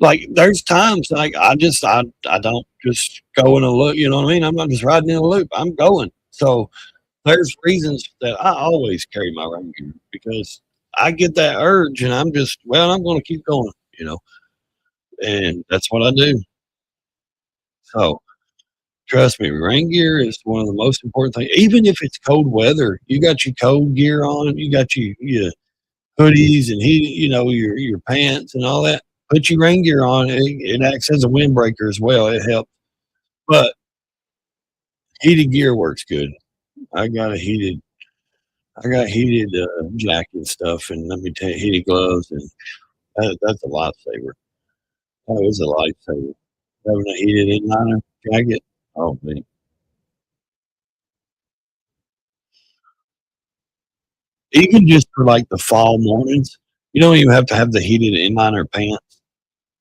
Like there's times like I don't just go in a loop. You know what I mean? I'm not just riding in a loop. I'm going. So there's reasons that I always carry my rain gear because I get that urge and I'm going to keep going. And that's what I do. So trust me, rain gear is one of the most important things. Even if it's cold weather, you got your cold gear on, you got your hoodies and your pants and all that. Put your rain gear on. It acts as a windbreaker as well. It helps. But heated gear works good. I got a heated jacket and stuff, and let me tell you, heated gloves, and that's a lifesaver. That was a lifesaver. Having a heated inliner jacket. Oh man. Even just for like the fall mornings, you don't even have to have the heated inliner pants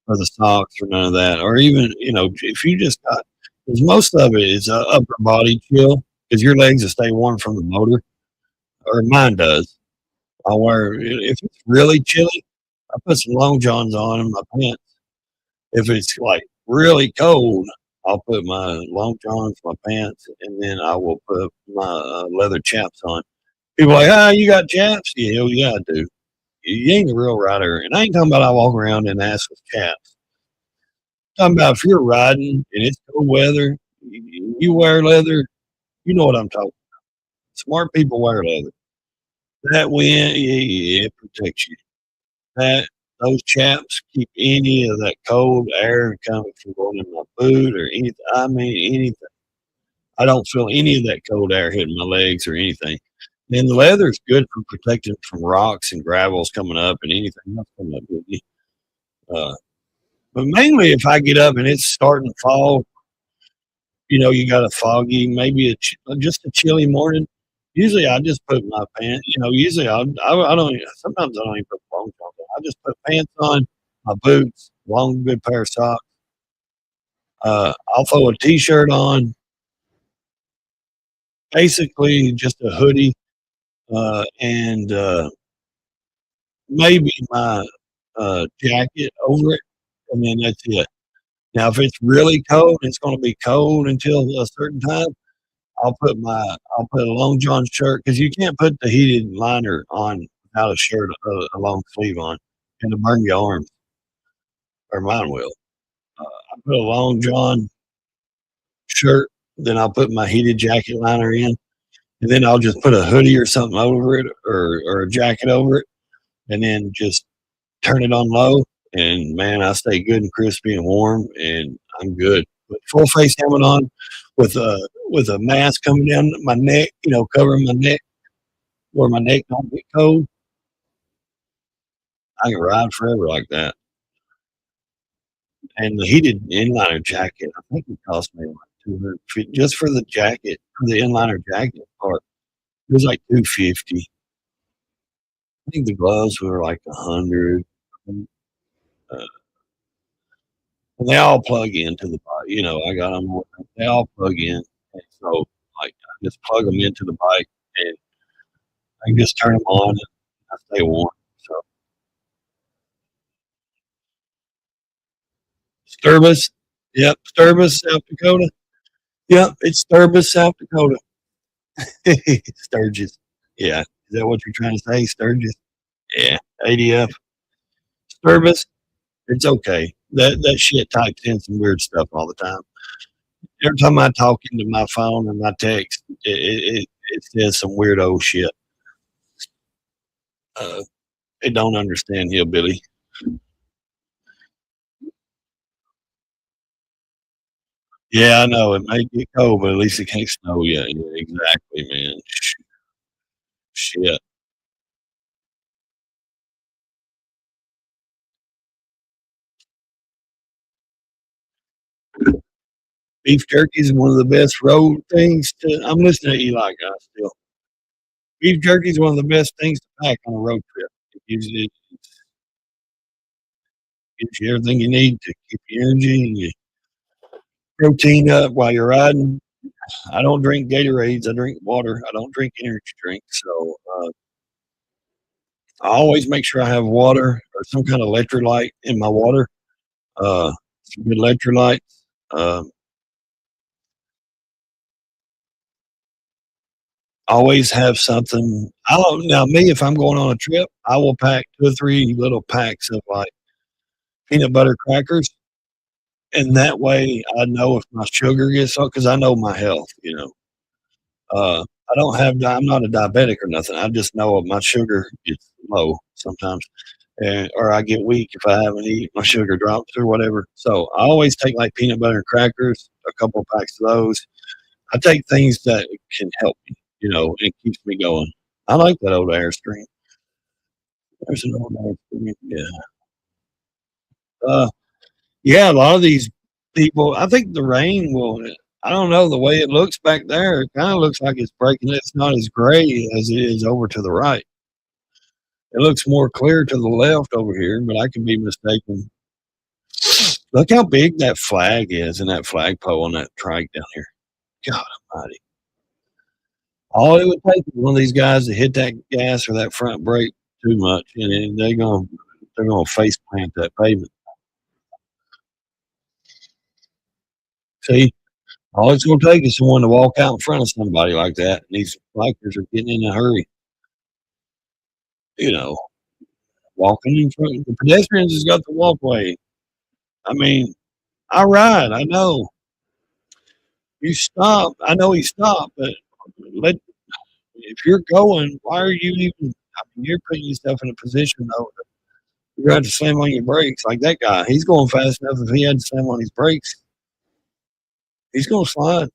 or the socks or none of that. Or even, if you just got, because most of it is upper body chill because your legs will stay warm from the motor, or mine does. If it's really chilly, I put some long johns on in my pants. If it's like really cold, I'll put my long johns, my pants, and then I will put my leather chaps on. People are like, you got chaps? Yeah, hell yeah, I do. You ain't a real rider. And I ain't talking about I walk around in ass with chaps. I'm talking about if you're riding and it's cold weather, you wear leather, you know what I'm talking about. Smart people wear leather. That wind, yeah, it protects you. Those chaps keep any of that cold air coming from going in my boot or anything. I mean, anything. I don't feel any of that cold air hitting my legs or anything. And the leather's good for protecting from rocks and gravels coming up and anything else coming up with you. But mainly if I get up and it's starting to fall, you got a foggy, maybe just a chilly morning. Usually I just put my pants, usually I don't, sometimes I don't even put long johns on. I just put pants on, my boots, long, good pair of socks. I'll throw a t-shirt on, basically just a hoodie, and, maybe my, jacket over it, and then that's it. Now, if it's really cold, it's going to be cold until a certain time. I'll put a long john shirt because you can't put the heated liner on without a shirt, a long sleeve on, and to burn your arms, or mine will. I put a long john shirt, then I'll put my heated jacket liner in, and then I'll just put a hoodie or something over it, or a jacket over it, and then just turn it on low. And man, I stay good and crispy and warm, and I'm good. With full face helmet on, with a mask coming down my neck, covering my neck where my neck don't get cold. I can ride forever like that. And the heated inliner jacket, I think it cost me like 200 just for the jacket, for the inliner jacket part. It was like 250. I think the gloves were like 100. Uh, and they all plug into the bike. I got them. They all plug in. And so, like, I just plug them into the bike, and I can just turn them on, and I stay warm. So, Sturgis. Yep. Sturgis, South Dakota. Yep. It's Sturgis, South Dakota. Sturgis. Yeah. Is that what you're trying to say? Sturgis? Yeah. ADF. Sturgis. It's okay. That shit types in some weird stuff all the time. Every time I talk into my phone or my text, it says some weird old shit. It don't understand hillbilly. Yeah, I know it may get cold, but at least it can't snow yet. Yeah, exactly, man. Shit. Beef jerky is one of the best road things to. I'm listening to Eli guy still. Beef jerky is one of the best things to pack on a road trip. It gives you everything you need to keep your energy and your protein up while you're riding. I don't drink Gatorades. I drink water. I don't drink energy drinks. So I always make sure I have water or some kind of electrolyte in my water. Some good electrolytes. Um, always have something. I don't now me if I'm going on a trip, I will pack 2 or 3 little packs of like peanut butter crackers, and that way I know if my sugar gets up because I know my health. I don't have. I'm not a diabetic or nothing. I just know my sugar gets low sometimes, or I get weak if I haven't eaten. My sugar drops or whatever. So I always take like peanut butter and crackers, a couple of packs of those. I take things that can help me, and keeps me going. I like that old Airstream. There's an old Airstream. Yeah. Uh, yeah, a lot of these people, I think the rain will, I don't know, the way it looks back there, it kind of looks like it's breaking. It's not as gray as it is over to the right. It looks more clear to the left over here, but I can be mistaken. Look how big that flag is and that flagpole on that trike down here. God almighty. All it would take is one of these guys to hit that gas or that front brake too much, and then they're gonna face plant that pavement. See, all it's gonna take is someone to walk out in front of somebody like that, and these bikers are getting in a hurry. You know, walking in front. The pedestrians has got the walkway. I mean, I ride. I know you stop. I know he stopped, but let if you're going, why are you even? I mean, you're putting yourself in a position though. You're going to have to slam on your brakes like that guy. He's going fast enough. If he had to slam on his brakes, he's going to slide.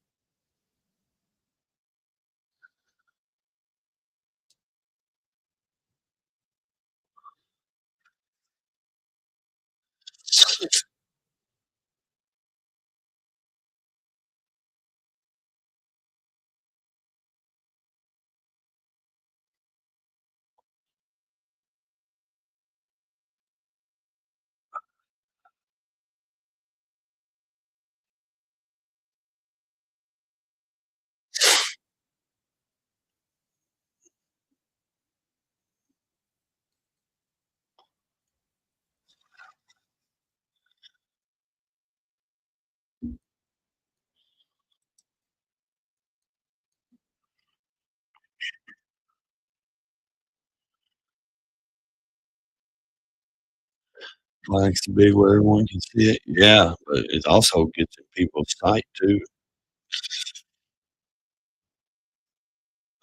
likes to be where everyone can see it. Yeah, but it also gets in people's sight too.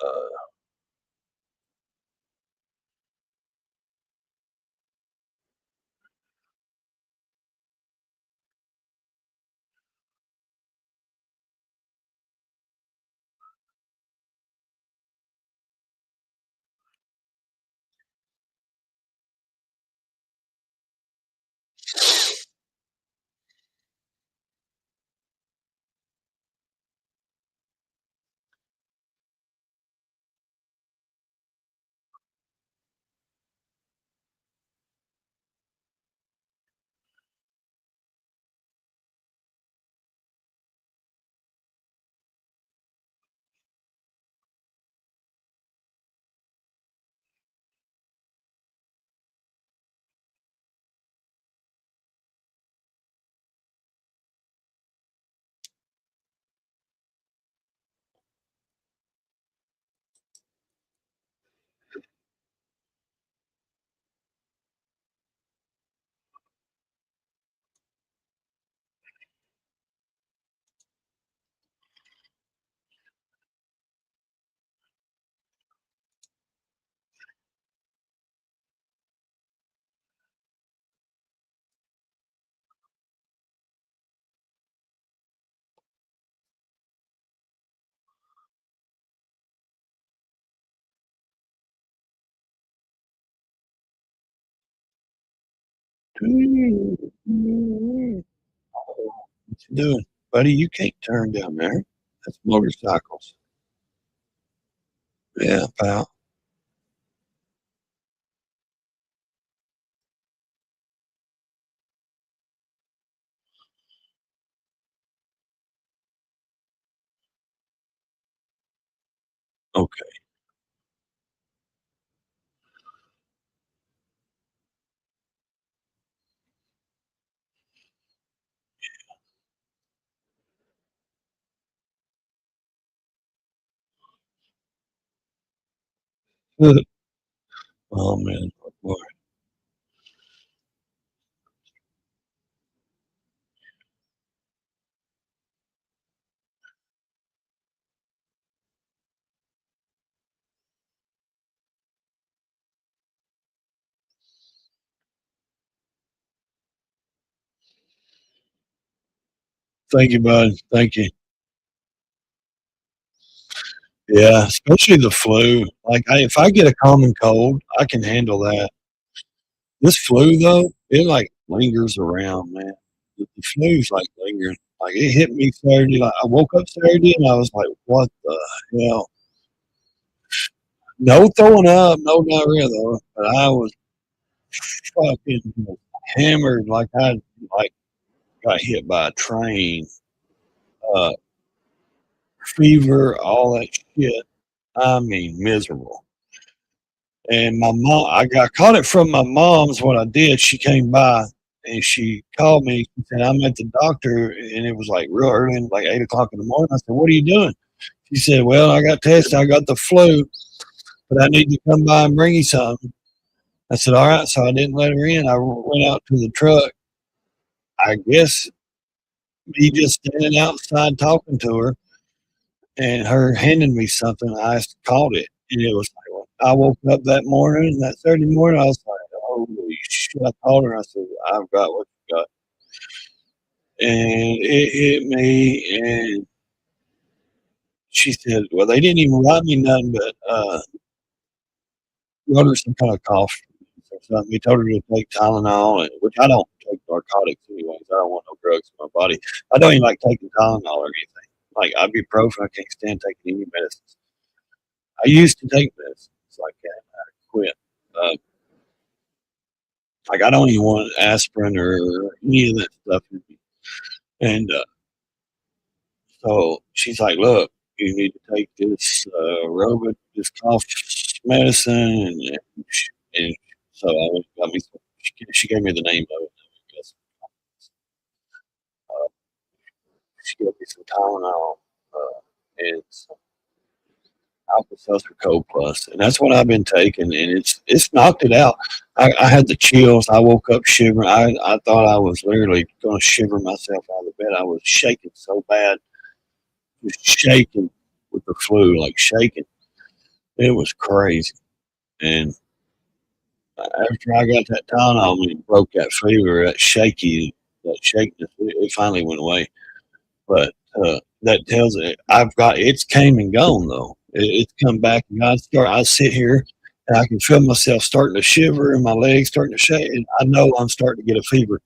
Uh, what you doing, buddy? You can't turn down there. That's motorcycles. Yeah, pal. Okay. Oh man, boy. Thank you, bud. Thank you. Yeah, especially the flu. Like, if I get a common cold, I can handle that. This flu, though, it like lingers around, man. The flu's like lingering. Like, it hit me Saturday. Like, I woke up Saturday and I was like, what the hell? No throwing up, no diarrhea, though. But I was fucking hammered. Like, I like got hit by a train. Uh, Fever, all that shit. I mean, miserable. And my mom, I got caught it from my mom's. What I did, she came by and she called me. She said, I'm at the doctor. And it was like real early, like 8 o'clock in the morning. I said, what are you doing? She said, well, I got tested. I got the flu, but I need to come by and bring you something. I said, all right. So I didn't let her in. I went out to the truck. I guess me just standing outside talking to her and her handing me something, I caught it. And it was like, I woke up that morning, that Saturday morning, I was like, holy shit. I called her. I said, I've got what you got. And it hit me. And she said, well, they didn't even write me nothing but wrote her some kind of cough or something. He told her to take Tylenol, which I don't take narcotics anyways. I don't want no drugs in my body. I don't even like taking Tylenol or anything. Like ibuprofen, I can't stand taking any medicines. I used to take medicines like that. I quit. Uh, like I don't even want aspirin or any of that stuff. And so she's like, "Look, you need to take this this cough medicine." And so I went, got me. She gave me the name of it. Because, uh, she gave me some Tylenol, and Alka-Seltzer Cold Plus, and that's what I've been taking, and it's knocked it out. I had the chills. I woke up shivering. I thought I was literally going to shiver myself out of the bed. I was shaking so bad, just shaking with the flu, like shaking. It was crazy. And after I got that Tylenol, when it broke that fever, that shakiness, it finally went away. But that tells it I've got it's came and gone though. It's come back and I sit here and I can feel myself starting to shiver and my legs starting to shake. And I know I'm starting to get a fever.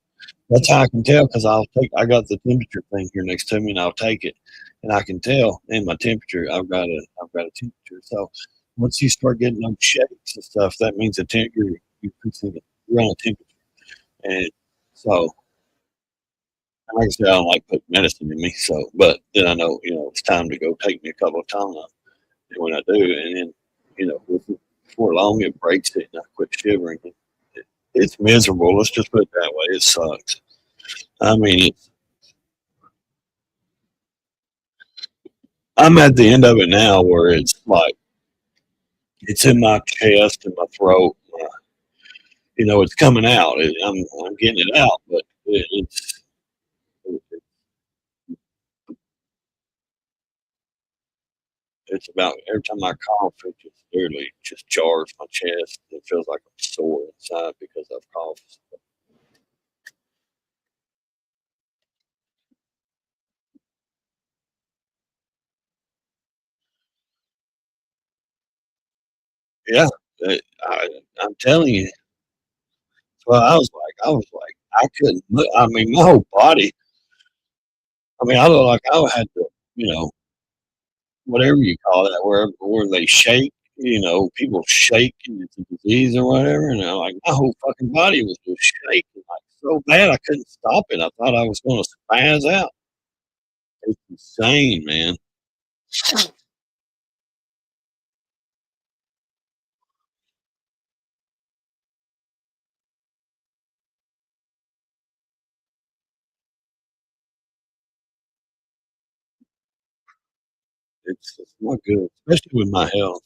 That's how I can tell because I got the temperature thing here next to me and I'll take it and I can tell in my temperature I've got a temperature. So once you start getting those shakes and stuff, that means the temperature you're on a temperature. And so like I said, I don't like putting medicine in me. So, but then I know, it's time to go take me a couple of Tylenol. And when I do, and then, before long, it breaks it and I quit shivering. It's miserable. Let's just put it that way. It sucks. I mean, I'm at the end of it now where it's like, it's in my chest and my throat. It's coming out. I'm getting it out, but it's about every time I cough, it just literally just jars my chest. It feels like I'm sore inside because I've coughed. Yeah, I'm telling you. Well, I was like, I couldn't. I mean, my whole body. I mean, I look like I had to, whatever you call that, where they shake. People shake and it's a disease or whatever, and I'm like, my whole fucking body was just shaking like so bad I couldn't stop it. I thought I was going to spaz out. It's insane, man. It's not good, especially with my health,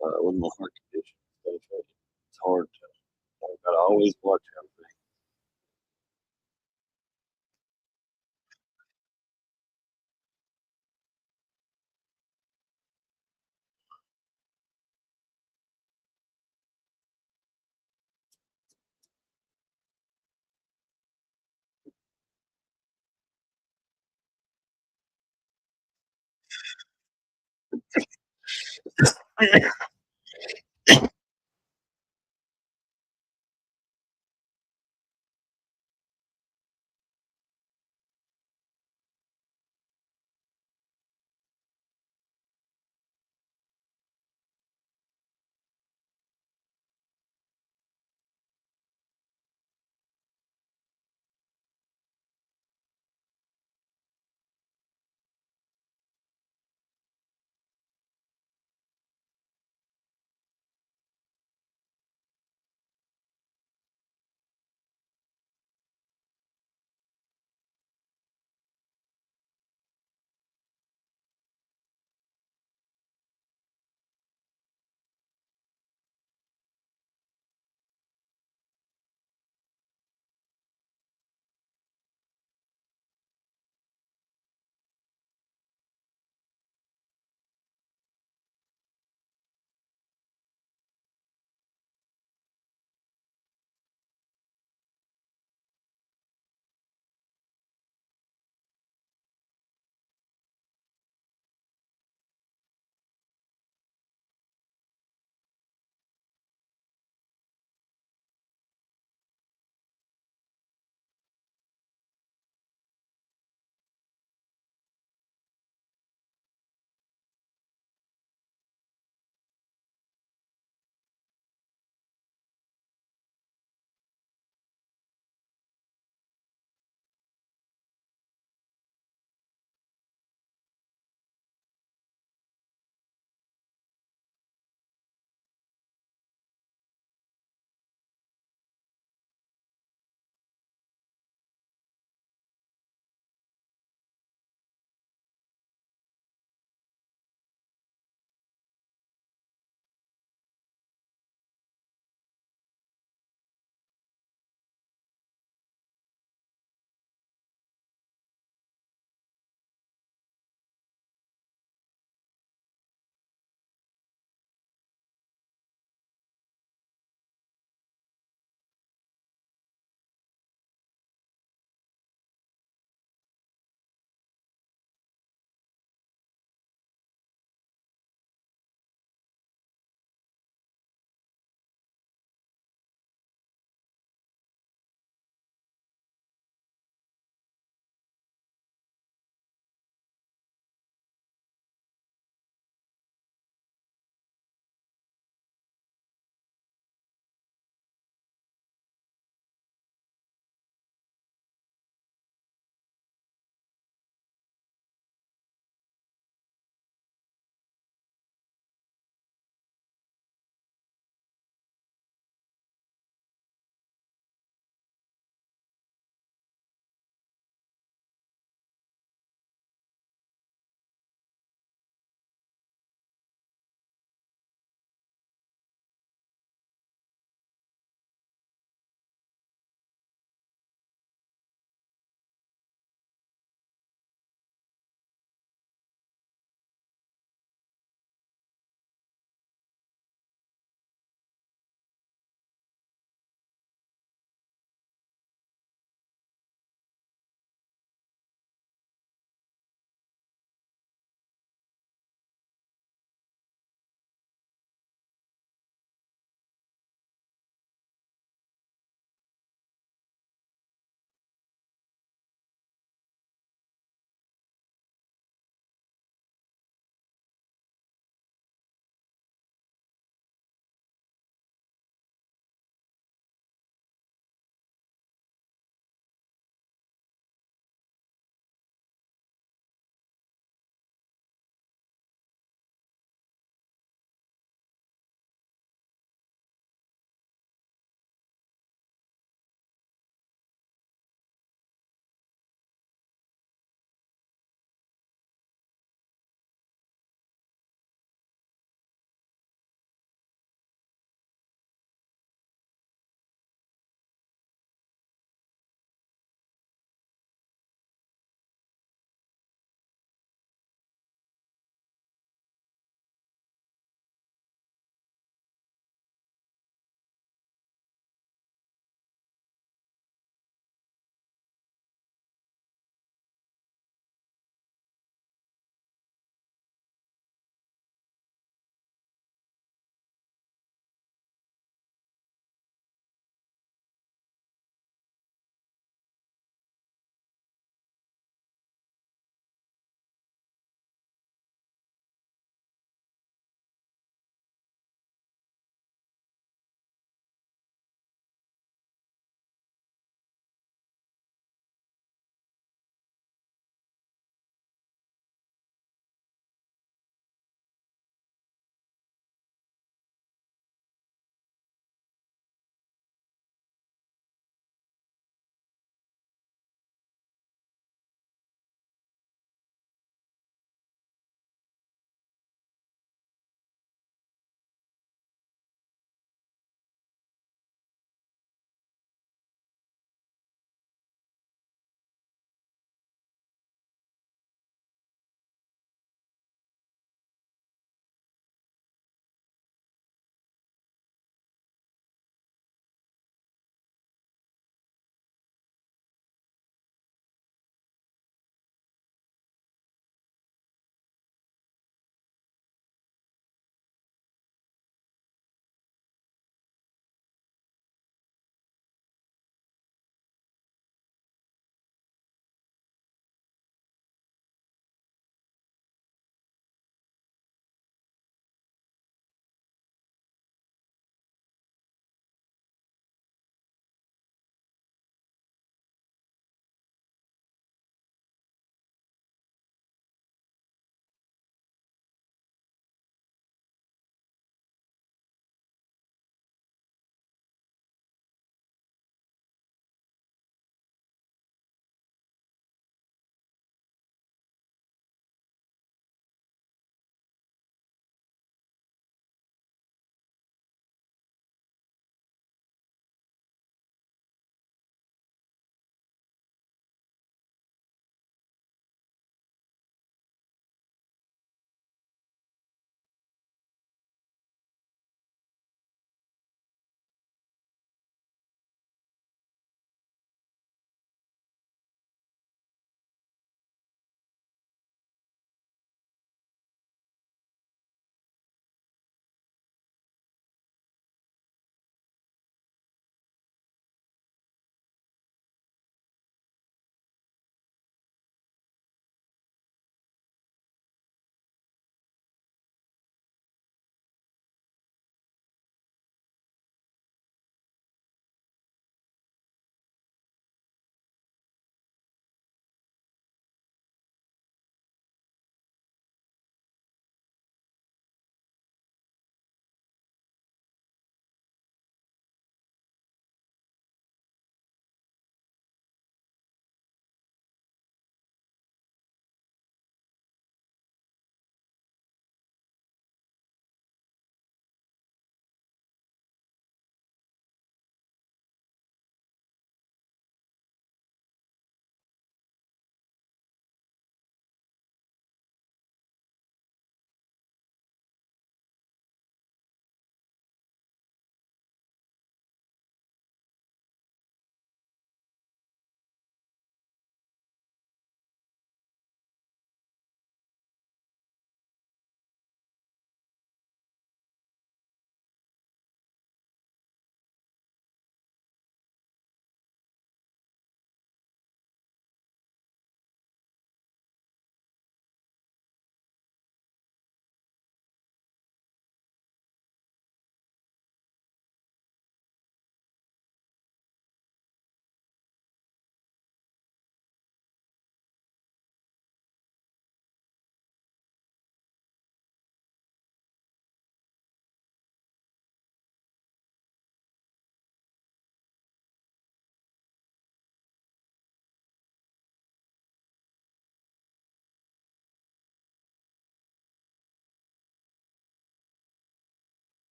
with my heart condition. It's hard to. I gotta always watch everything.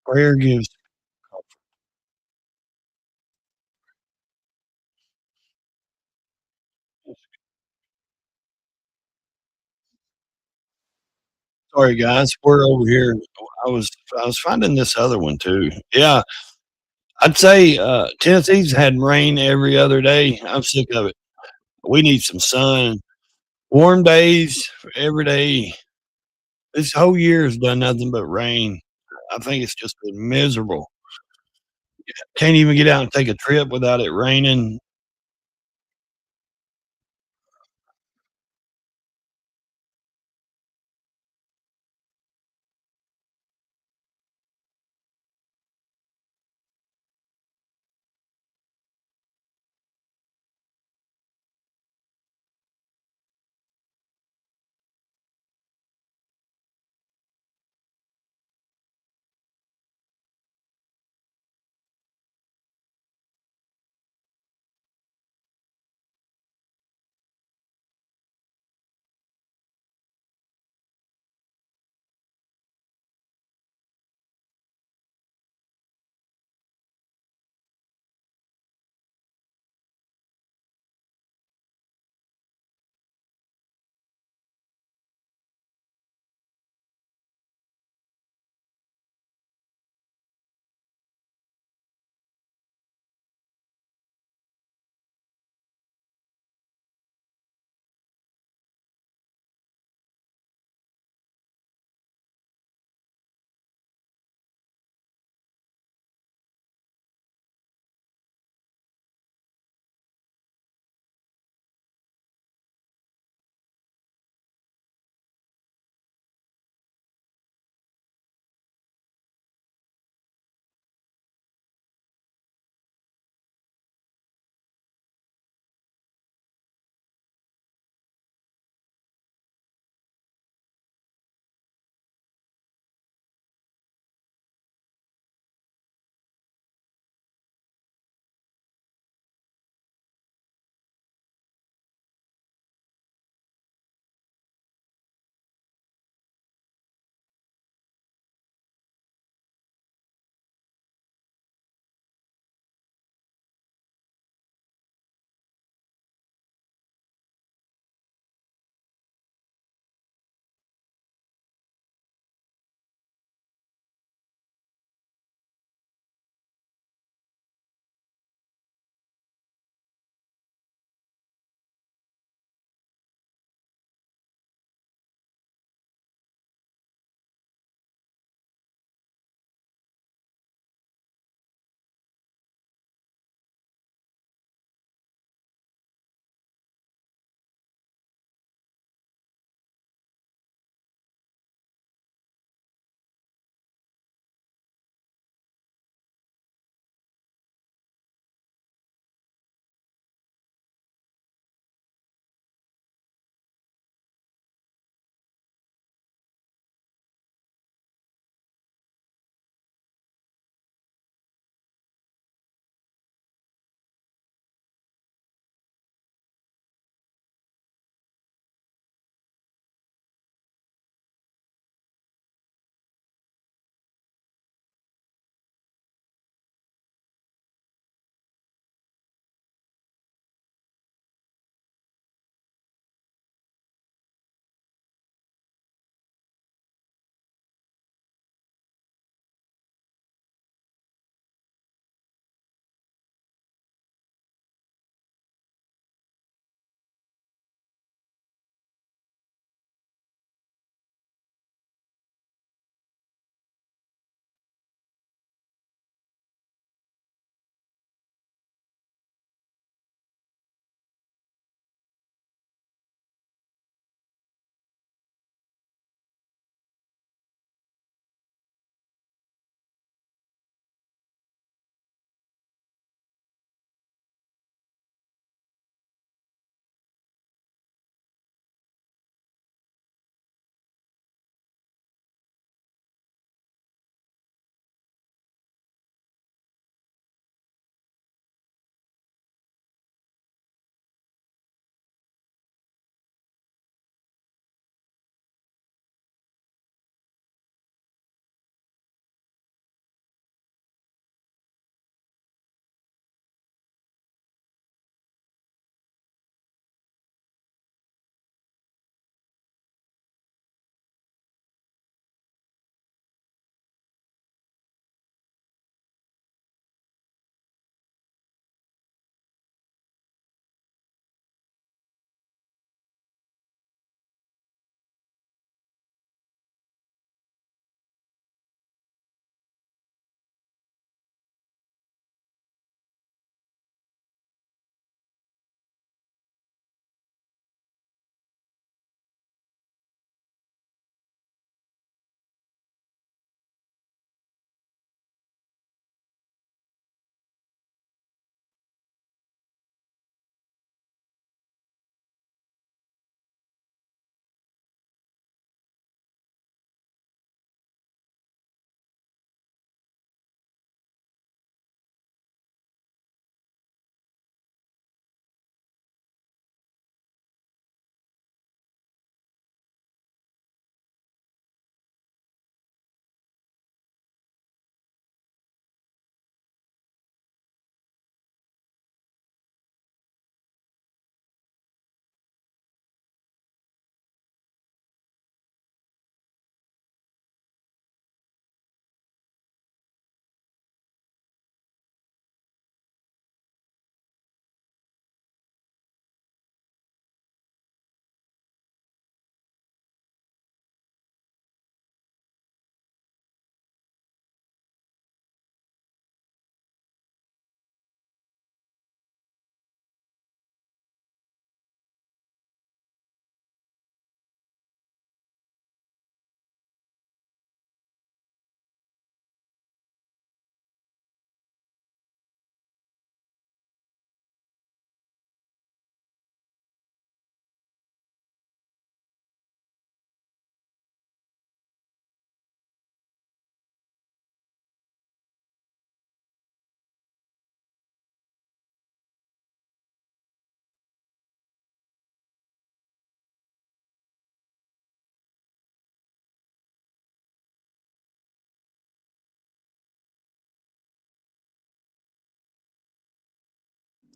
Prayer gives comfort. Sorry, guys. We're over here. I was finding this other one too. Yeah, I'd say Tennessee's had rain every other day. I'm sick of it. We need some sun. Warm days every day. This whole year has done nothing but rain. I think it's just been miserable. Can't even get out and take a trip without it raining.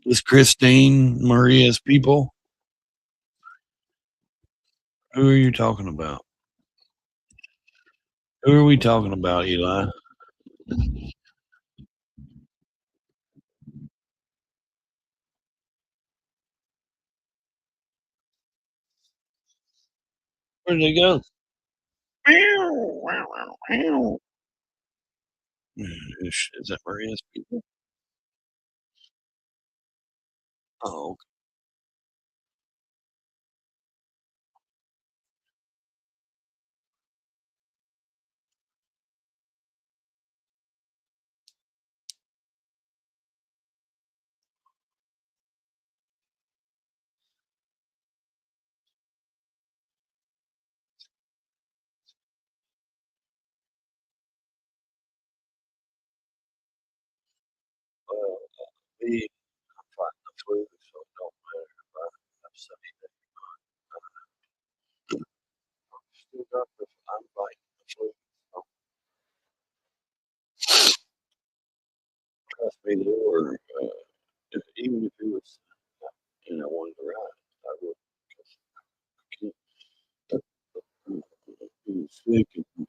Is Christine Maria's people? Who are you talking about? Who are we talking about, Eli? Where did they go? Is that Maria's people? Oh, well, me, I'm fighting the flu, so it don't matter if I have sunny day. Still got the, I'm fighting the flu. So trust me, Lord, even if it was, wanted to ride, I would. Because I can't. Being sick and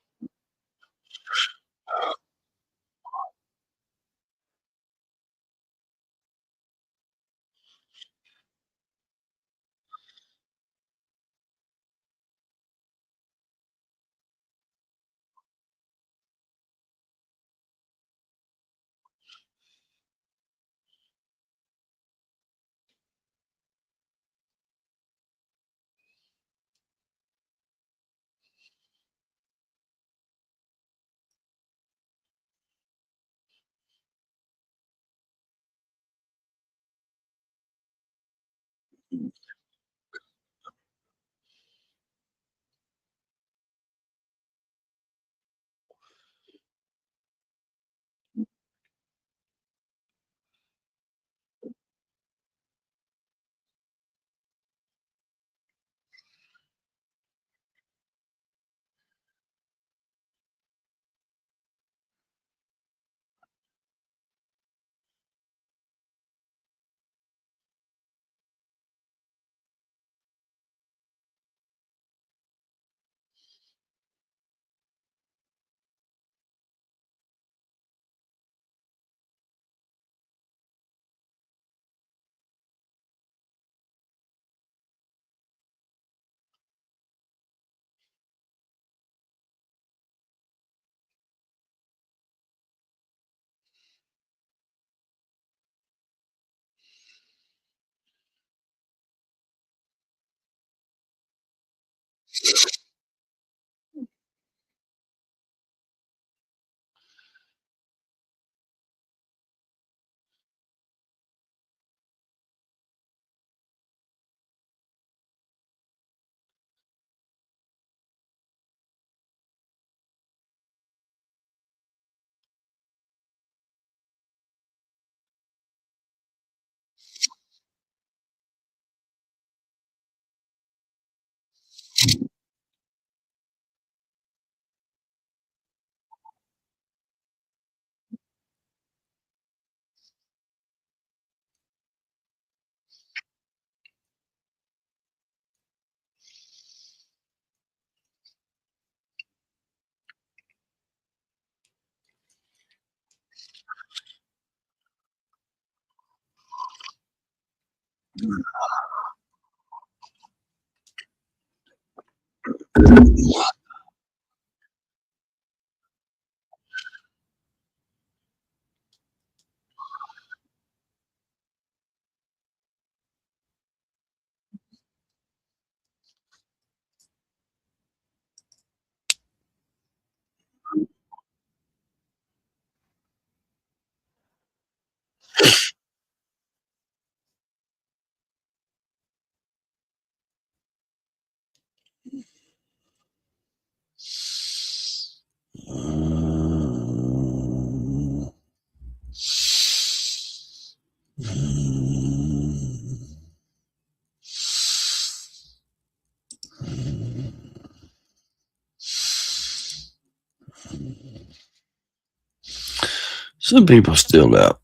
some people still out.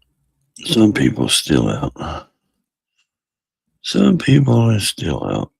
Some people still out. Some people are still out.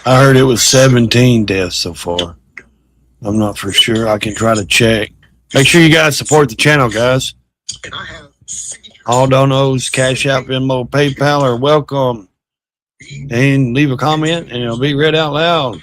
I heard it was 17 deaths so far. I'm not for sure. I can try to check. Make sure you guys support the channel, guys. All donos, Cash App, Venmo, PayPal are welcome. And leave a comment and it'll be read out loud.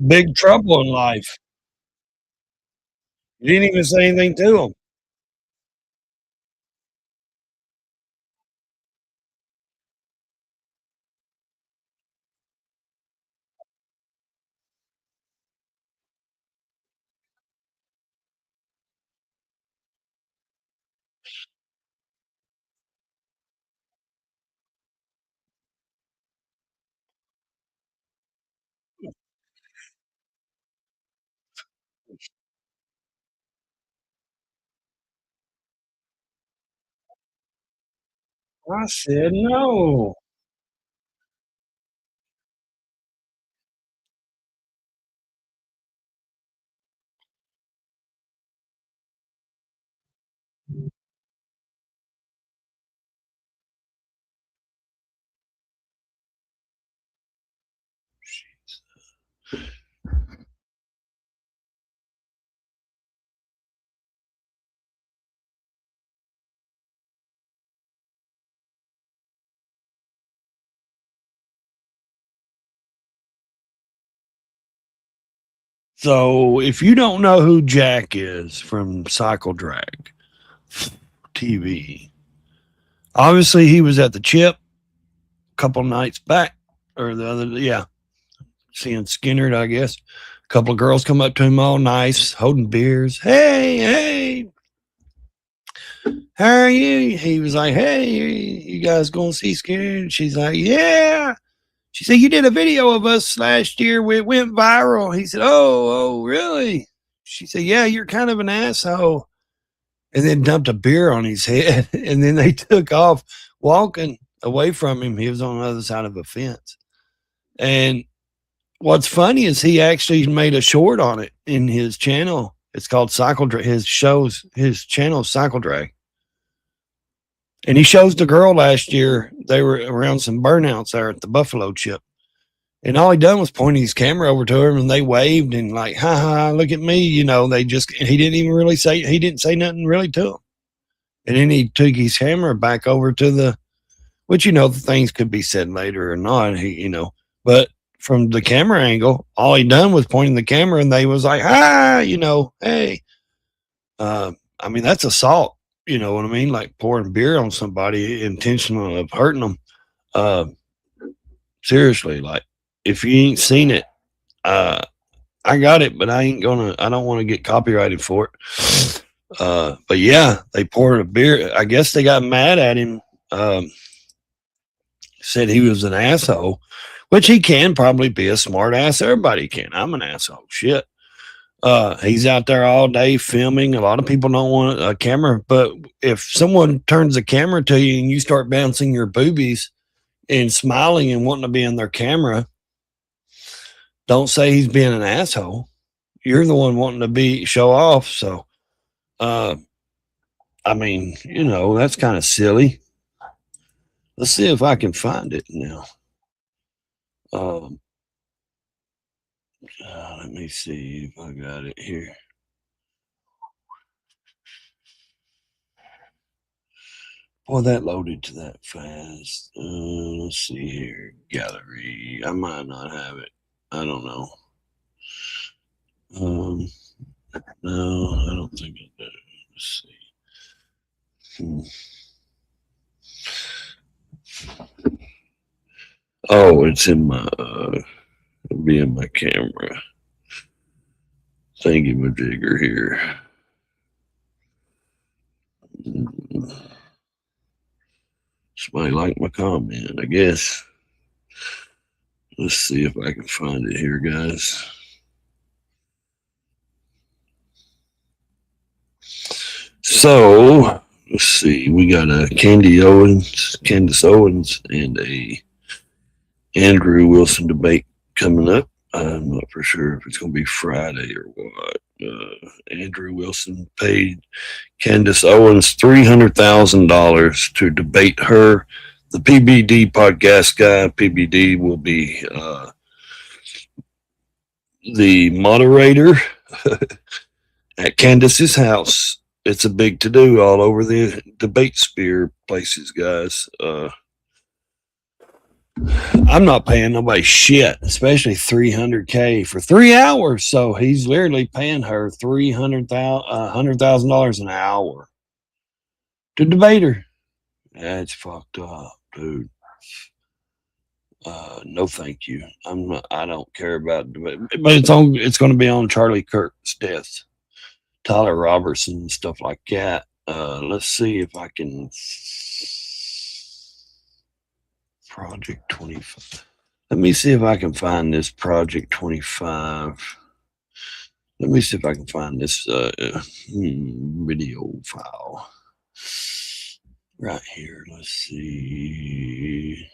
big trouble in life. You didn't even say anything to him. I said no. So if you don't know who Jack is from Cycle Drag TV, obviously he was at the Chip a couple nights back, or the other, yeah, seeing Skinner, I guess. A couple of girls come up to him all nice, holding beers. Hey, hey, how are you? He was like, hey, you guys going to see Skinner? And she's like, yeah. She said, you did a video of us last year. It went viral. He said, oh, really? She said, yeah, you're kind of an asshole. And then dumped a beer on his head. And then they took off walking away from him. He was on the other side of a fence. And what's funny is he actually made a short on it in his channel. It's called Cycle Drag. His channel is Cycle Drag. And he shows the girl last year. They were around some burnouts there at the Buffalo Chip. And all he done was point his camera over to him, and they waved and like, ha ha, look at me. You know, he didn't even really he didn't say nothing really to him. And then he took his camera back over to which, the things could be said later or not, but from the camera angle, all he done was pointing the camera, and they was like, hey. I mean, that's assault. You know what I mean? Like pouring beer on somebody intentional of hurting them. Seriously, like if you ain't seen it, I got it, but I don't want to get copyrighted for it. But yeah, they poured a beer. I guess they got mad at him. Said he was an asshole, which he can probably be a smart ass. Everybody can. I'm an asshole. Shit. He's out there all day filming. A lot of people don't want a camera, but if someone turns a camera to you and you start bouncing your boobies and smiling and wanting to be in their camera, don't say he's being an asshole. You're the one wanting to show off. So, I mean, that's kind of silly. Let's see if I can find it now. Let me see if I got it here. Boy, that loaded to that fast. Let's see here. Gallery. I might not have it. I don't know. No, I don't think I do. Let's see. Oh, it's in my it'll be in my camera. Thank you, my jigger here. Somebody like my comment, I guess. Let's see if I can find it here, guys. So let's see. We got a Candace Owens, and a Andrew Wilson debate coming up. I'm not for sure if it's going to be Friday or what. Andrew Wilson paid Candace Owens $300,000 to debate her. The PBD podcast guy, PBD, will be the moderator at Candace's house. It's a big to do all over the debate sphere places, guys. I'm not paying nobody shit, especially $300K for 3 hours. So he's literally paying her $100,000 an hour to debate her. That's fucked up, dude. No, thank you. I don't care about debate, but it's going to be on Charlie Kirk's death, Tyler Robertson, and stuff like that. Let's see if I can. Project 25. Let me see if I can find this Project 25. Let me see if I can find this video file right here. Let's see.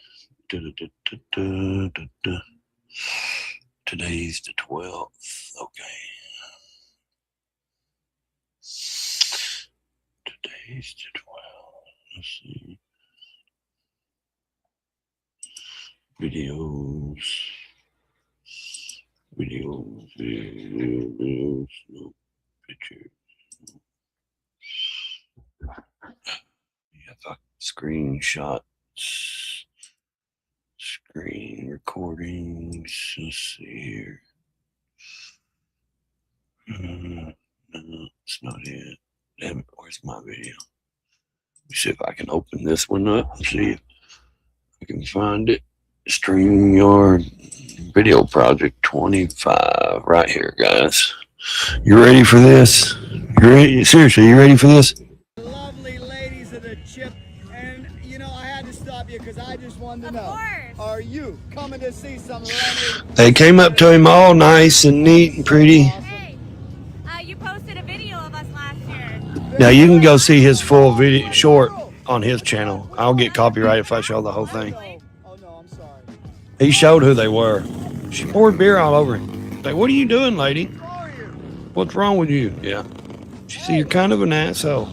Da-da-da-da-da-da-da. Today's the 12th. Okay. Today's the 12th. Let's see. Videos. No pictures. Yeah, screenshots. Screen recordings. Let's see here. No, it's not it. Damn it, where's my video? Let me see if I can open this one up and see if I can find it. StreamYard Video Project 25. Right here, guys. You ready for this? You ready? Seriously, you ready for this? Lovely ladies of the chip, and you know I had to stop you because I just wanted to know: course. are you coming to see some Leonard? They came up to him all nice and neat and pretty. Hey, you posted a video of us last year. Now you can go see his full video short on his channel. I'll get copyright if I show the whole thing. Oh no, I'm sorry. He showed who they were. She poured beer all over him. Like, what are you doing, lady? Who are you? What's wrong with you? Yeah. She said, you're kind of an asshole.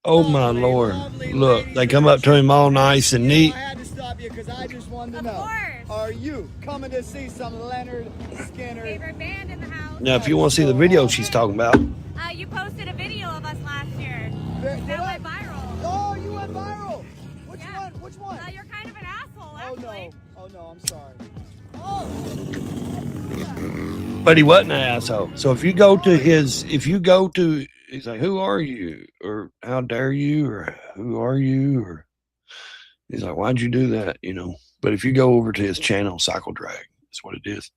Oh my Lord. Look, they come up to him all nice and neat. I had to stop you because I just wanted to know: course. are you coming to see some Leonard Skinner? Favorite band in the house. Now, if you want to see the video she's talking about, You posted a video of us last year. That went viral. Oh, you went viral. Which Yeah. one? Which one? You're kind of an asshole, Oh actually. no. Oh no, I'm sorry. Oh. but he wasn't an asshole. So if you go to he's like, who are you? Or how dare you? Or who are you? Or he's like, why'd you do that? You know, but if you go over to his channel, Cycle Drag, that's what it is.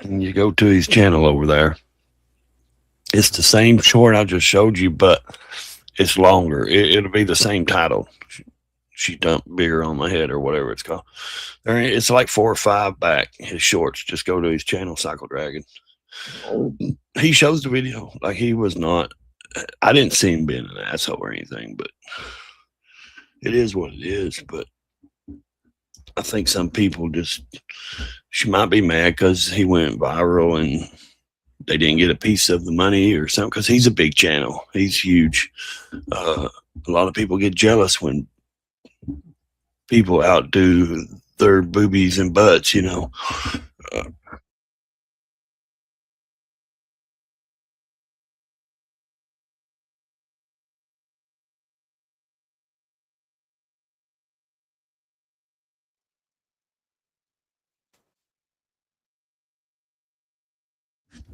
And you go to his channel over there. It's the same short I just showed you, but it's longer. It'll be the same title. She dumped beer on my head or whatever it's called. It's like 4 or 5 back. His shorts. Just go to his channel, Cycle Dragon. He shows the video like he was not. I didn't see him being an asshole or anything, but it is what it is. But I think some people she might be mad because he went viral and they didn't get a piece of the money or something, because he's a big channel. He's huge. A lot of people get jealous when people outdo their boobies and butts, you know.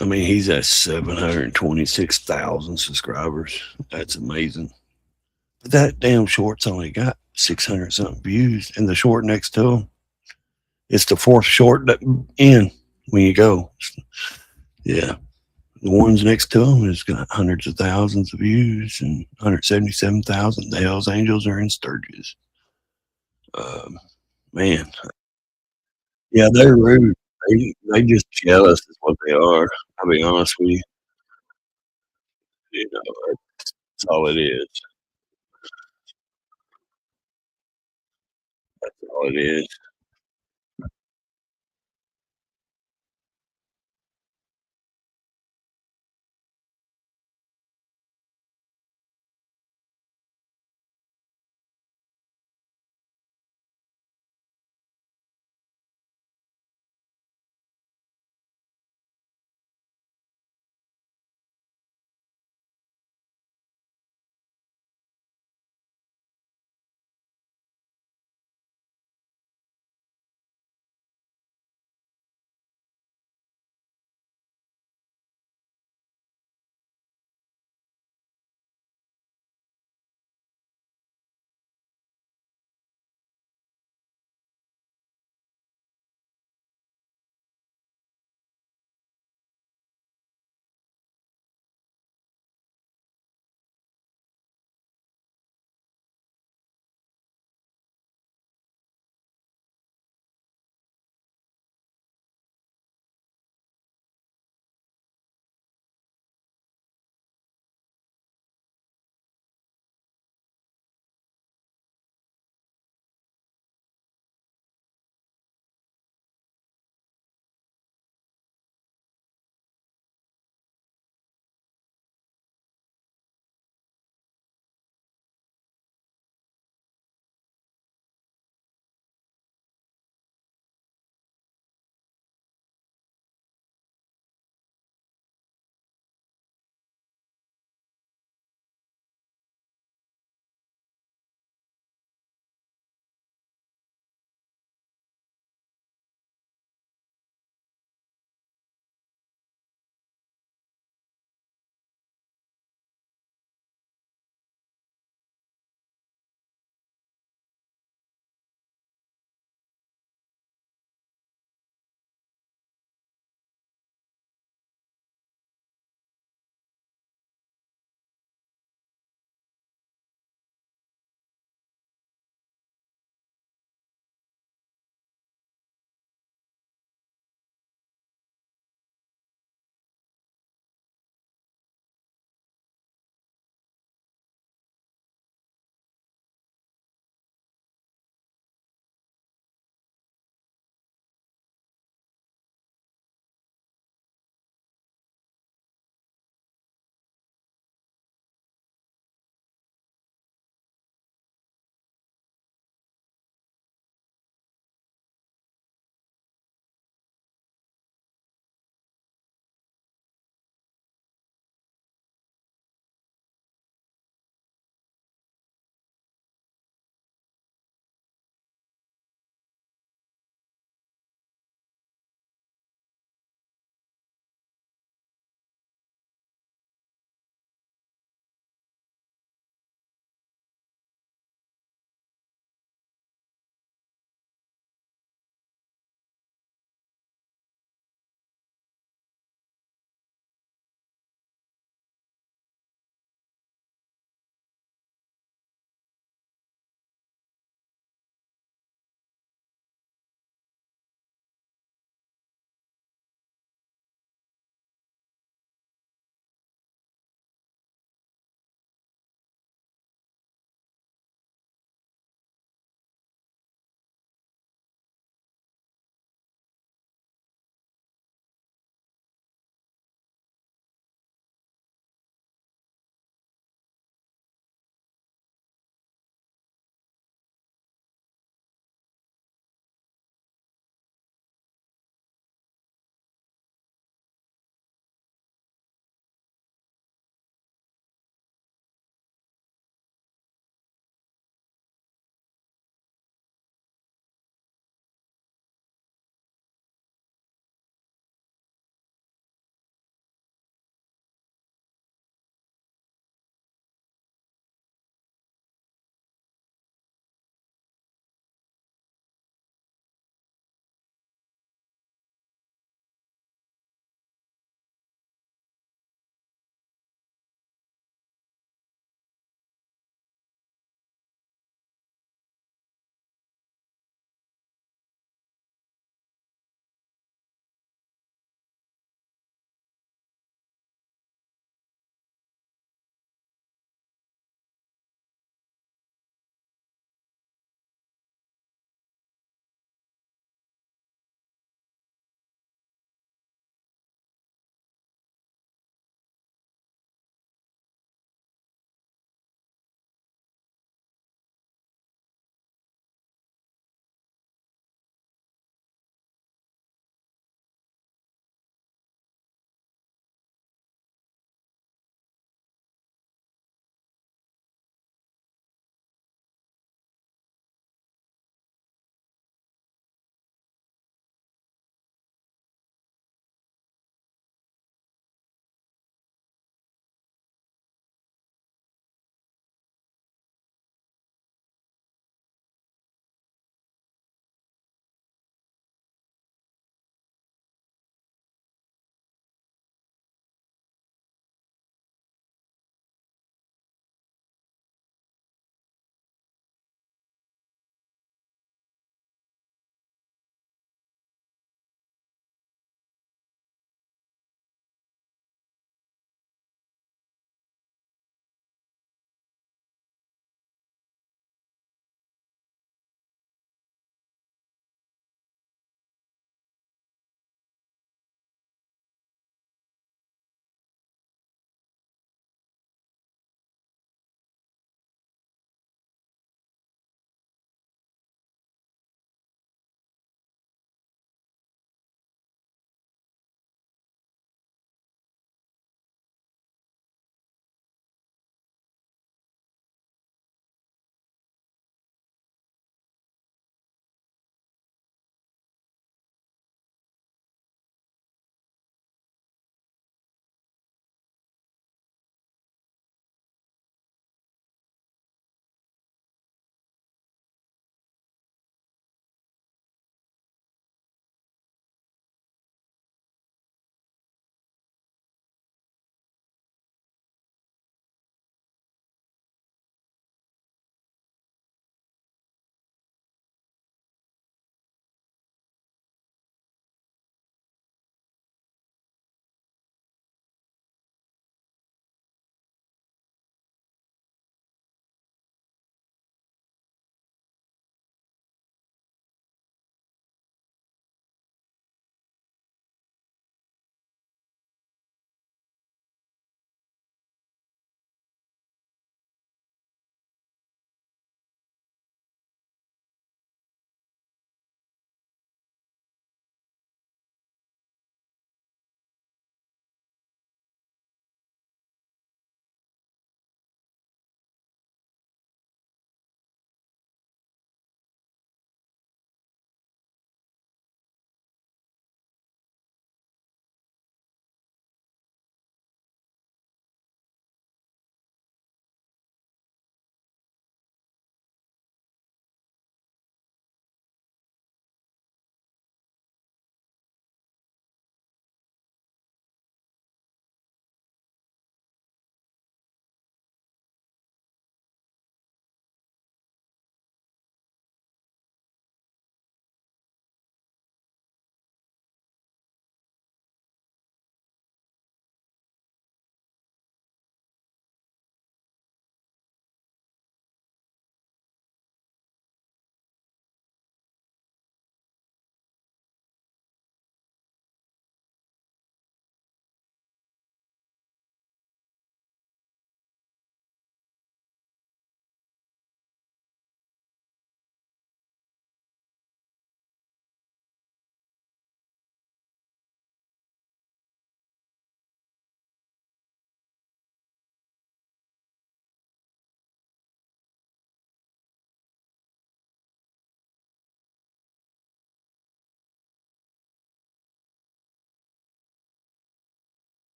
I mean, he's at 726,000 subscribers. That's amazing. But that damn short's only got 600 something views, and the short next to him, it's the 4th short that in when you go. Yeah. The ones next to him has got hundreds of thousands of views and 177,000. The Hells Angels are in Sturgis. Man. Yeah, they're rude. They just jealous is what they are. I'll be honest with you. You know, that's all it is. all it is.